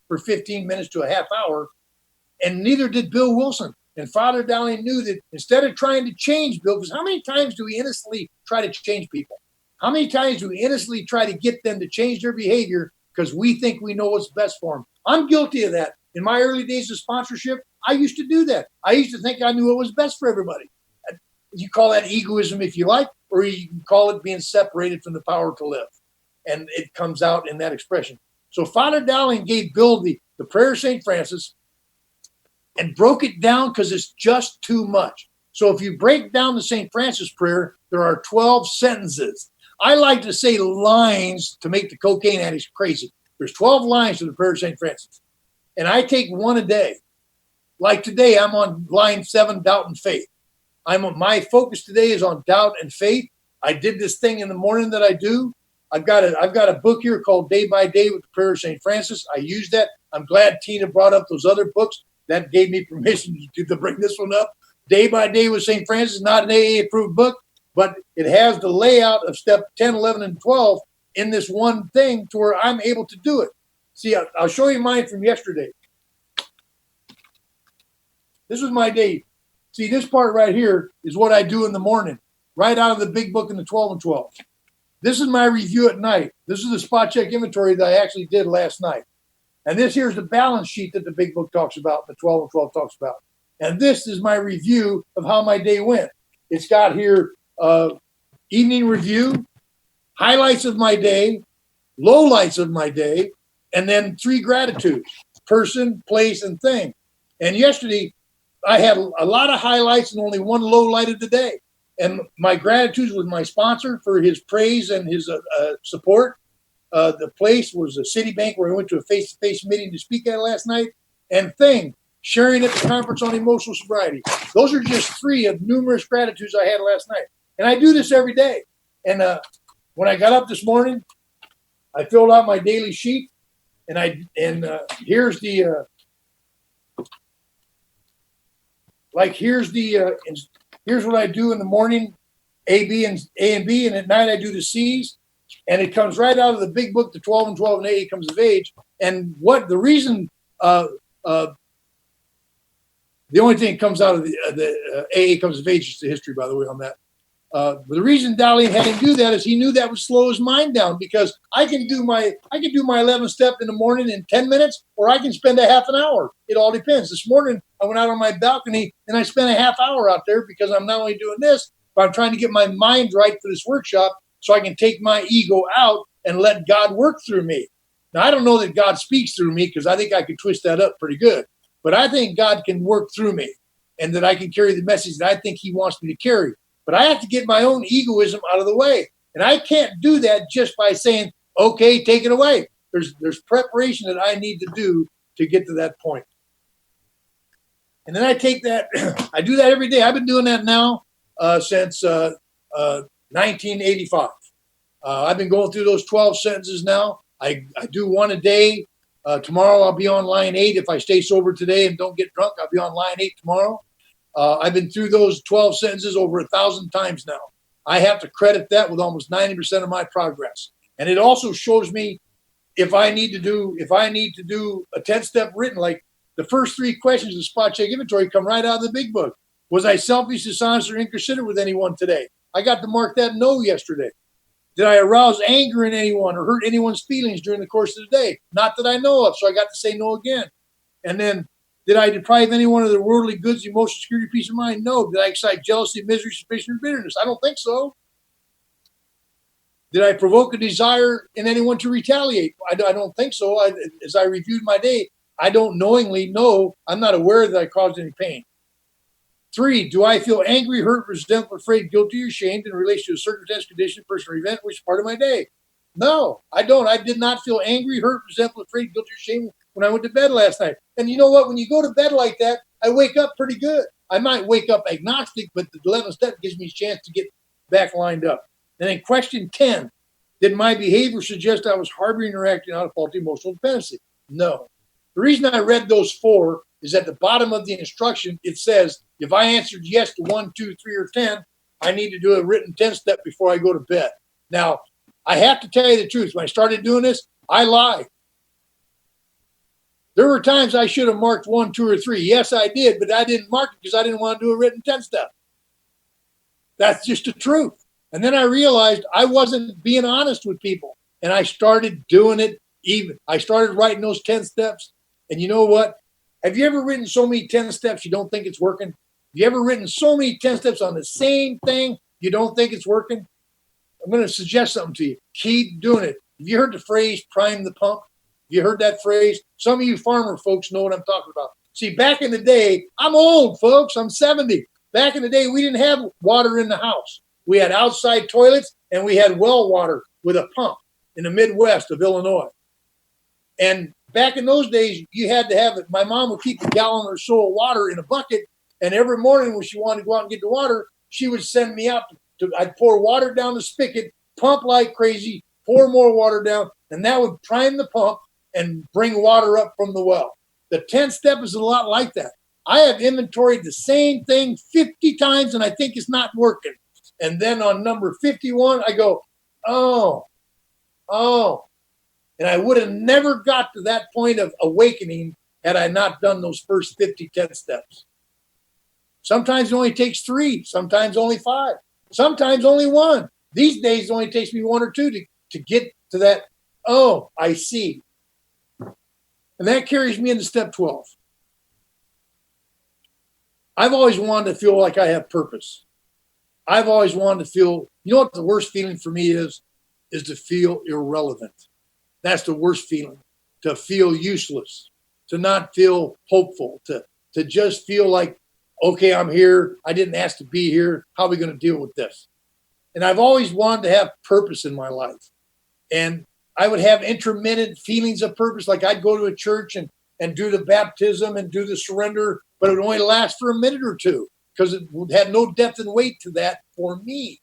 for 15 minutes to a half hour. And neither did Bill Wilson. And Father Dowling knew that instead of trying to change Bill, because how many times do we innocently try to change people? How many times do we innocently try to get them to change their behavior because we think we know what's best for them? I'm guilty of that. In my early days of sponsorship, I used to do that. I used to think I knew what was best for everybody. You call that egoism if you like, or you can call it being separated from the power to live. And it comes out in that expression. So Father Dowling gave Bill the prayer of St. Francis and broke it down because it's just too much. So if you break down the St. Francis prayer, there are 12 sentences. I like to say lines to make the cocaine addicts crazy. There's 12 lines to the prayer of St. Francis. And I take one a day. Like today, I'm on line 7, doubt and faith. My focus today is on doubt and faith. I did this thing in the morning that I do. I've got a book here called Day by Day with the Prayer of St. Francis. I use that. I'm glad Tina brought up those other books. That gave me permission to bring this one up. Day by Day with St. Francis, not an AA approved book, but it has the layout of step 10, 11, and 12 in this one thing to where I'm able to do it. See, I'll show you mine from yesterday. This was my day. See, this part right here is what I do in the morning, right out of the big book in the 12 and 12. This is my review at night. This is the spot check inventory that I actually did last night. And this here's the balance sheet that the big book talks about, the 12 and 12 talks about. And this is my review of how my day went. It's got here evening review, highlights of my day, lowlights of my day, and then 3 gratitudes, person, place, and thing. And yesterday, I had a lot of highlights and only one low light of the day. And my gratitude was my sponsor for his praise and his support. The place was a Citibank where I went to a face-to-face meeting to speak at last night. And thing, sharing at the conference on emotional sobriety. Those are just 3 of numerous gratitudes I had last night. And I do this every day. And when I got up this morning, I filled out my daily sheet. And here's the here's what I do in the morning, A, B, and B, and at night I do the C's, and it comes right out of the big book, the 12 and 12 and AA Comes of Age. And what the reason, the only thing that comes out of the AA Comes of Age is the history, by the way, on that. But the reason Dowling had him do that is he knew that would slow his mind down, because I can do my 11 step in the morning in 10 minutes, or I can spend a half an hour. It all depends. This morning I went out on my balcony and I spent a half hour out there because I'm not only doing this, but I'm trying to get my mind right for this workshop so I can take my ego out and let God work through me. Now, I don't know that God speaks through me, because I think I could twist that up pretty good, but I think God can work through me and that I can carry the message that I think he wants me to carry. But I have to get my own egoism out of the way. And I can't do that just by saying, okay, take it away. There's preparation that I need to do to get to that point. And then I take that, I do that every day. I've been doing that now since 1985. I've been going through those 12 sentences now. I do one a day. Tomorrow I'll be on line 8. If I stay sober today and don't get drunk, I'll be on line 8 tomorrow. I've been through those 12 sentences over 1,000 times now. I have to credit that with almost 90% of my progress. And it also shows me if I need to do a 10-step written, like the first 3 questions of the spot check inventory come right out of the big book. Was I selfish, dishonest, or inconsiderate with anyone today? I got to mark that no yesterday. Did I arouse anger in anyone or hurt anyone's feelings during the course of the day? Not that I know of, so I got to say no again. And then, did I deprive anyone of their worldly goods, emotional security, peace of mind? No. Did I excite jealousy, misery, suspicion, or bitterness? I don't think so. Did I provoke a desire in anyone to retaliate? I don't think so. As I reviewed my day, I don't knowingly know. I'm not aware that I caused any pain. 3, do I feel angry, hurt, resentful, afraid, guilty, or ashamed in relation to a circumstance, condition, person, or event, which is part of my day? No, I don't. I did not feel angry, hurt, resentful, afraid, guilty, or ashamed when I went to bed last night. And you know what? When you go to bed like that, I wake up pretty good. I might wake up agnostic, but the 11th step gives me a chance to get back lined up. And then question 10, did my behavior suggest I was harboring or acting out of faulty emotional dependency? No. The reason I read those 4 is at the bottom of the instruction, it says, if I answered yes to 1, 2, 3, or 10, I need to do a written 10-step before I go to bed. Now, I have to tell you the truth. When I started doing this, I lied. There were times I should have marked 1, 2, or 3. Yes, I did, but I didn't mark it because I didn't want to do a written 10-step. That's just the truth. And then I realized I wasn't being honest with people. And I started doing it I started writing those 10 steps. And you know what? Have you ever written so many 10 steps you don't think it's working? Have you ever written so many 10 steps on the same thing you don't think it's working? I'm going to suggest something to you. Keep doing it. Have you heard the phrase prime the pump? Have you heard that phrase? Some of you farmer folks know what I'm talking about. See, back in the day, I'm old, folks. I'm 70. Back in the day, we didn't have water in the house. We had outside toilets and we had well water with a pump in the Midwest of Illinois. And back in those days, you had to have it. My mom would keep a gallon or so of water in a bucket. And every morning when she wanted to go out and get the water, she would send me out I'd pour water down the spigot, pump like crazy, pour more water down, and that would prime the pump and bring water up from the well. The 10th step is a lot like that. I have inventoried the same thing 50 times and I think it's not working. And then on number 51, I go, oh. And I would have never got to that point of awakening had I not done those first 50 10 steps. Sometimes it only takes 3, sometimes only 5, sometimes only 1. These days it only takes me 1 or 2 to get to that, oh, I see. And that carries me into step 12. I've always wanted to feel like I have purpose. I've always wanted to feel, you know what the worst feeling for me is to feel irrelevant. That's the worst feeling, to feel useless, to not feel hopeful, to just feel like, okay, I'm here. I didn't ask to be here. How are we going to deal with this? And I've always wanted to have purpose in my life. And I would have intermittent feelings of purpose, like I'd go to a church and do the baptism and do the surrender, but it would only last for a minute or two because it had no depth and weight to that for me.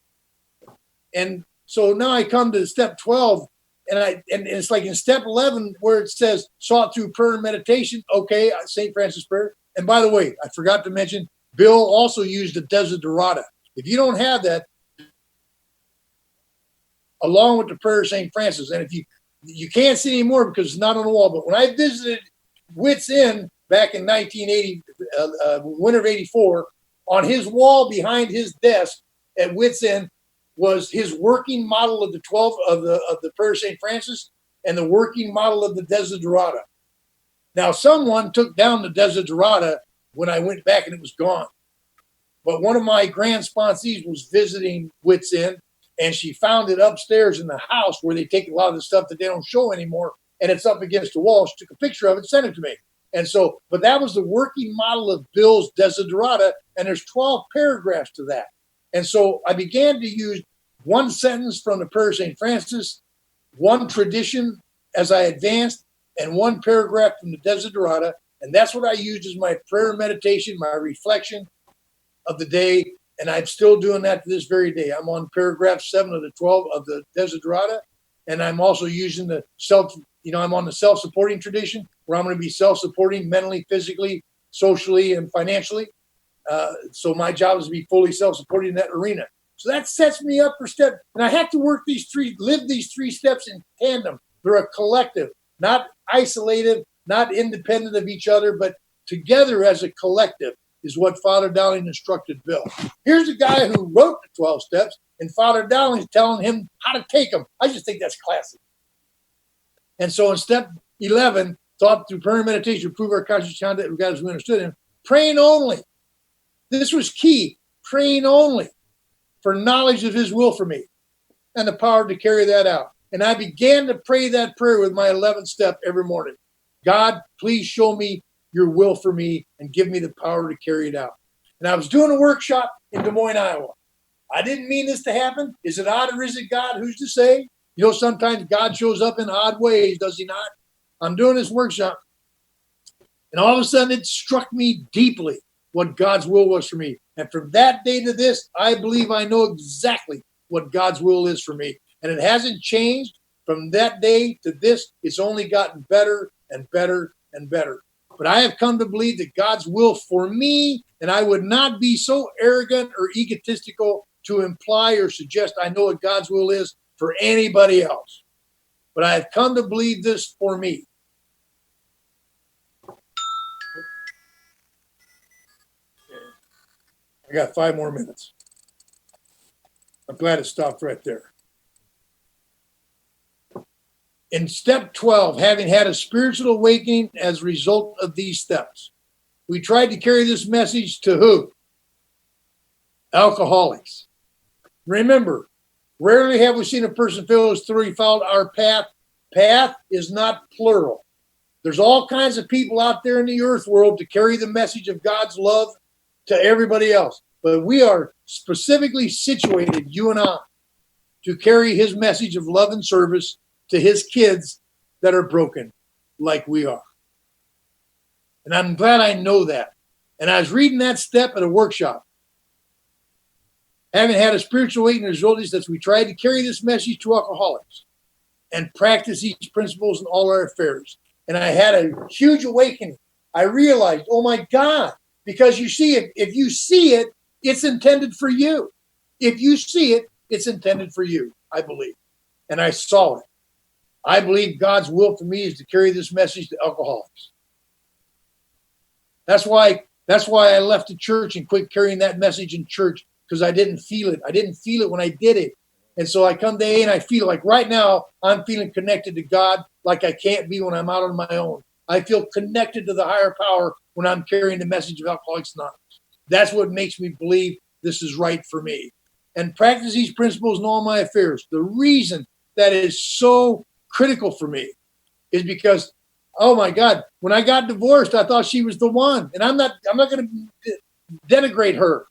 And so now I come to step 12, and it's like in step 11 where it says sought through prayer and meditation. Okay, St. Francis prayer. And by the way, I forgot to mention, Bill also used the Desiderata. If you don't have that, along with the prayer of St. Francis, and if you can't see anymore because it's not on the wall, but when I visited Wits Inn back in 1980, winter of 84, on his wall behind his desk at Wits Inn was his working model of the 12 of the prayer of St. Francis and the working model of the Desiderata. Now, someone took down the Desiderata when I went back and it was gone. But one of my grand sponsees was visiting Wits Inn, and she found it upstairs in the house where they take a lot of the stuff that they don't show anymore, and it's up against the wall. She took a picture of it, sent it to me. And so, but that was the working model of Bill's Desiderata, and there's 12 paragraphs to that. And so I began to use one sentence from the prayer of St. Francis, one tradition as I advanced, and one paragraph from the Desiderata. And that's what I used as my prayer meditation, my reflection of the day. And I'm still doing that to this very day. I'm on paragraph 7 of the 12 of the Desiderata. And I'm also using I'm on the self-supporting tradition where I'm going to be self-supporting mentally, physically, socially, and financially. So my job is to be fully self-supporting in that arena. So that sets me up for step. And I have to live these 3 steps in tandem. They're a collective, not isolated, not independent of each other, but together as a collective. is what Father Dowling instructed Bill. Here's a guy who wrote the 12 steps, and Father Dowling's telling him how to take them. I just think that's classic. And so in step 11, thought through prayer and meditation to prove our conscious conduct of God as we understood him, praying only. This was key, praying only for knowledge of his will for me and the power to carry that out. And I began to pray that prayer with my 11th step every morning. God, please show me your will for me and give me the power to carry it out. And I was doing a workshop in Des Moines, Iowa. I didn't mean this to happen. Is it odd or is it God? Who's to say? You know, sometimes God shows up in odd ways, does he not? I'm doing this workshop, and all of a sudden it struck me deeply what God's will was for me. And from that day to this, I believe I know exactly what God's will is for me. And it hasn't changed from that day to this. It's only gotten better and better and better. But I have come to believe that God's will for me, and I would not be so arrogant or egotistical to imply or suggest I know what God's will is for anybody else. But I have come to believe this for me. I got 5 more minutes. I'm glad it stopped right there. In step 12, having had a spiritual awakening as a result of these steps, we tried to carry this message to who? Alcoholics. Remember, rarely have we seen a person feel as though he followed our path. Path is not plural. There's all kinds of people out there in the earth world to carry the message of God's love to everybody else. But we are specifically situated, you and I, to carry his message of love and service to his kids that are broken like we are. And I'm glad I know that. And I was reading that step at a workshop. Having had a spiritual awakening as a result of this, we tried to carry this message to alcoholics and practice these principles in all our affairs. And I had a huge awakening. I realized, oh my God, because you see it, if you see it, it's intended for you. If you see it, it's intended for you, I believe. And I saw it. I believe God's will for me is to carry this message to alcoholics. That's why I left the church and quit carrying that message in church, because I didn't feel it. I didn't feel it when I did it. And so I come to AA and I feel like right now I'm feeling connected to God like I can't be when I'm out on my own. I feel connected to the higher power when I'm carrying the message of Alcoholics Anonymous. That's what makes me believe this is right for me. And practice these principles in all my affairs. The reason that is so critical for me is because, oh my God, when I got divorced, I thought she was the one. And I'm not going to denigrate her.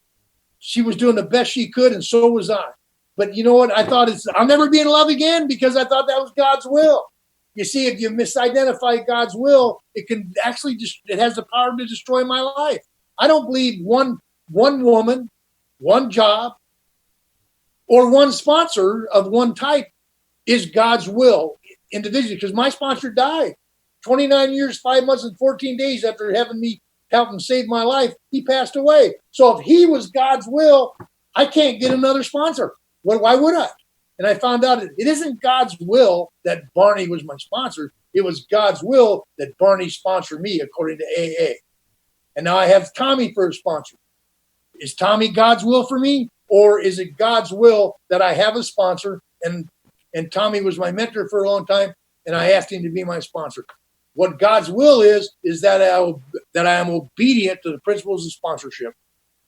She was doing the best she could, and so was I. But you know what? I thought I'll never be in love again because I thought that was God's will. You see, if you misidentify God's will, it can actually it has the power to destroy my life. I don't believe one woman, one job, or one sponsor of one type is God's will individually, because my sponsor died 29 years, 5 months, and 14 days after having me help him save my life. He passed away. So if he was God's will, I can't get another sponsor. Why would I? And I found out it isn't God's will that Barney was my sponsor. It was God's will that Barney sponsored me, according to AA. And now I have Tommy for a sponsor. Is Tommy God's will for me? Or is it God's will that I have a sponsor? And Tommy was my mentor for a long time, and I asked him to be my sponsor. What God's will is that I am obedient to the principles of sponsorship.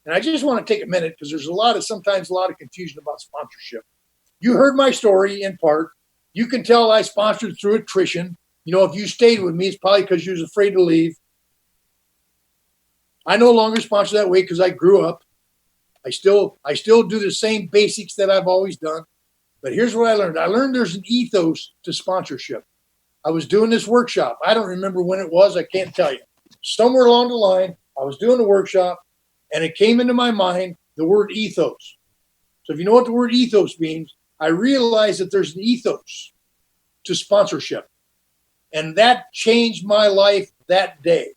And I just want to take a minute, because there's sometimes a lot of confusion about sponsorship. You heard my story in part. You can tell I sponsored through attrition. You know, if you stayed with me, it's probably because you was afraid to leave. I no longer sponsor that way because I grew up. I still do the same basics that I've always done. But here's what I learned. I learned there's an ethos to sponsorship. I was doing this workshop. I don't remember when it was. I can't tell you. Somewhere along the line, I was doing a workshop, and it came into my mind, the word ethos. So if you know what the word ethos means, I realized that there's an ethos to sponsorship. And that changed my life that day.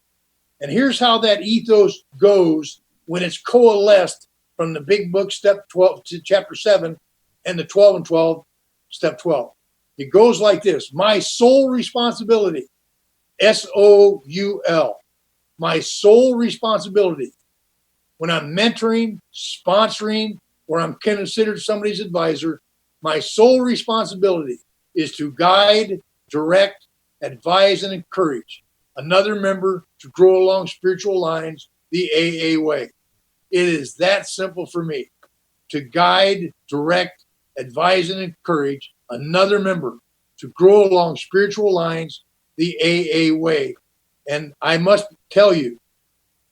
And here's how that ethos goes when it's coalesced from the big book, step 12 to chapter 7, and the 12 and 12, step 12. It goes like this. My sole responsibility, SOUL, my sole responsibility when I'm mentoring, sponsoring, or I'm considered somebody's advisor, my sole responsibility is to guide, direct, advise, and encourage another member to grow along spiritual lines the AA way. It is that simple for me, to guide, direct, advise, and encourage another member to grow along spiritual lines the AA way. And I must tell you,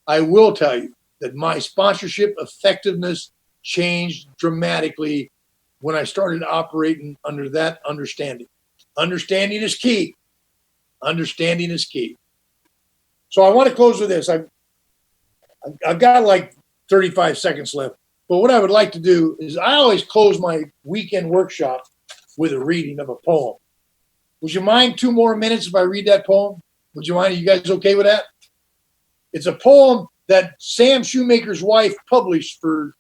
I will tell you, that my sponsorship effectiveness changed dramatically when I started operating under that understanding. Understanding is key. Understanding is key. So I want to close with this. I've got like 35 seconds left. But what I would like to do is I always close my weekend workshop with a reading of a poem. Would you mind 2 more minutes if I read that poem? Would you mind? Are you guys okay with that? It's a poem that Sam Shoemaker's wife published for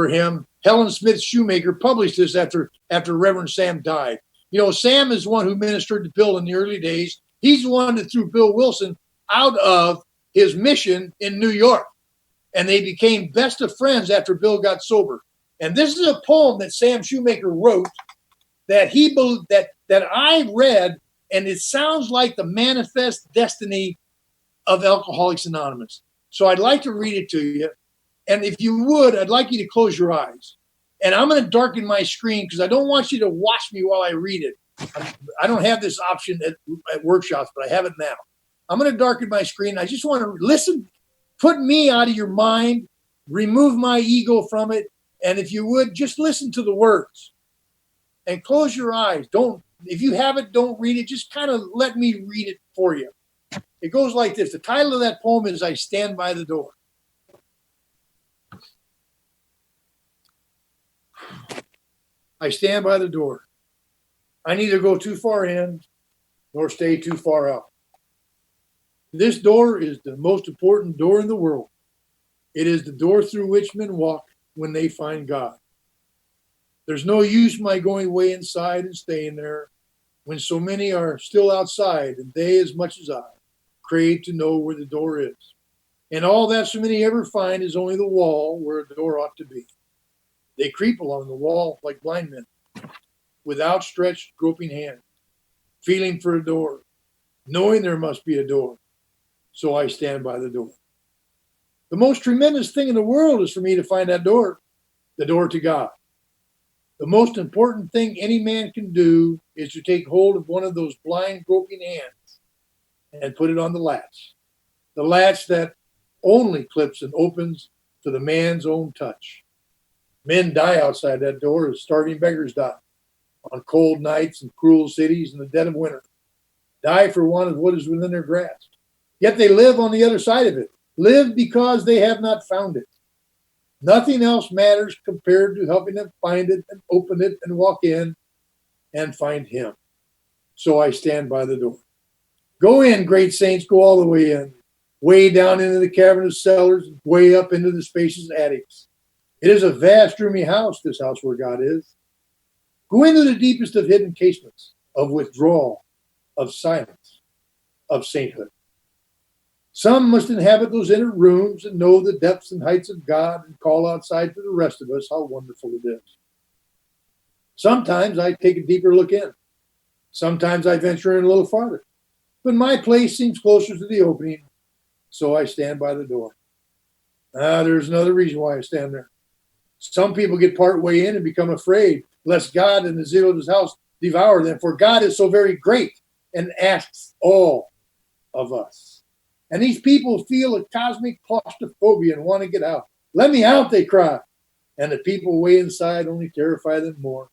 him. Helen Smith Shoemaker published this after Reverend Sam died. You know, Sam is one who ministered to Bill in the early days. He's the one that threw Bill Wilson out of his mission in New York. And they became best of friends after Bill got sober. And this is a poem that Sam Shoemaker wrote that that I read, and it sounds like the manifest destiny of Alcoholics Anonymous. So I'd like to read it to you. And if you would, I'd like you to close your eyes. And I'm going to darken my screen because I don't want you to watch me while I read it. I don't have this option at workshops, but I have it now. I'm going to darken my screen. I just want to listen. Put me out of your mind. Remove my ego from it. And if you would, just listen to the words. And close your eyes. If you have it, don't read it. Just kind of let me read it for you. It goes like this. The title of that poem is I Stand by the Door. I stand by the door. I neither go too far in nor stay too far out. This door is the most important door in the world. It is the door through which men walk when they find God. There's no use my going way inside and staying there when so many are still outside, and they, as much as I, crave to know where the door is. And all that so many ever find is only the wall where a door ought to be. They creep along the wall like blind men, with outstretched, groping hands, feeling for a door, knowing there must be a door. So I stand by the door. The most tremendous thing in the world is for me to find that door, the door to God. The most important thing any man can do is to take hold of one of those blind, groping hands and put it on the latch that only clips and opens to the man's own touch. Men die outside that door as starving beggars die, on cold nights in cruel cities in the dead of winter. Die for want of what is within their grasp. Yet they live on the other side of it. Live because they have not found it. Nothing else matters compared to helping them find it and open it and walk in and find Him. So I stand by the door. Go in, great saints, go all the way in. Way down into the cavernous cellars, way up into the spacious attics. It is a vast, roomy house, this house where God is. Go into the deepest of hidden casements, of withdrawal, of silence, of sainthood. Some must inhabit those inner rooms and know the depths and heights of God and call outside to the rest of us how wonderful it is. Sometimes I take a deeper look in. Sometimes I venture in a little farther. But my place seems closer to the opening, so I stand by the door. There's another reason why I stand there. Some people get part way in and become afraid, lest God and the zeal of His house devour them, for God is so very great and asks all of us. And these people feel a cosmic claustrophobia and want to get out. Let me out, they cry. And the people way inside only terrify them more.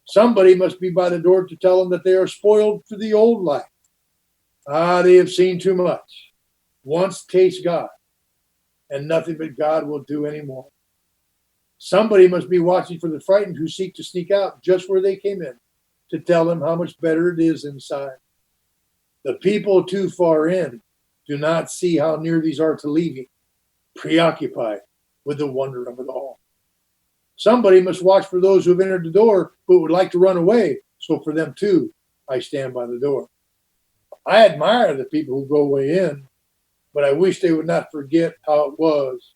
Somebody must be by the door to tell them that they are spoiled for the old life. They have seen too much. Once taste God, and nothing but God will do anymore. Somebody must be watching for the frightened who seek to sneak out just where they came in, to tell them how much better it is inside. The people too far in do not see how near these are to leaving, preoccupied with the wonder of it all. Somebody must watch for those who have entered the door but would like to run away, so for them too, I stand by the door. I admire the people who go way in, but I wish they would not forget how it was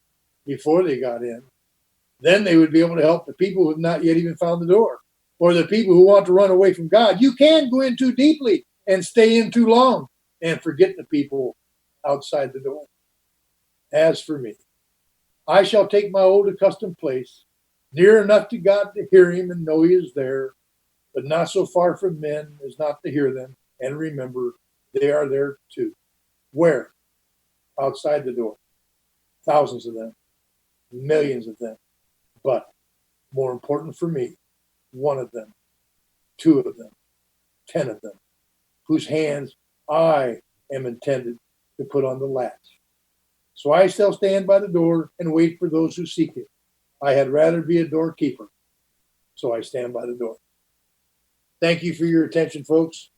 before they got in. Then they would be able to help the people who have not yet even found the door, or the people who want to run away from God. You can go in too deeply and stay in too long and forget the people outside the door. As for me, I shall take my old accustomed place, near enough to God to hear him and know he is there, but not so far from men as not to hear them and remember they are there too. Where? Outside the door. Thousands of them, millions of them. But more important for me, one of them, two of them, 10 of them, whose hands I am intended to put on the latch. So I shall stand by the door and wait for those who seek it. I had rather be a doorkeeper. So I stand by the door. Thank you for your attention, folks.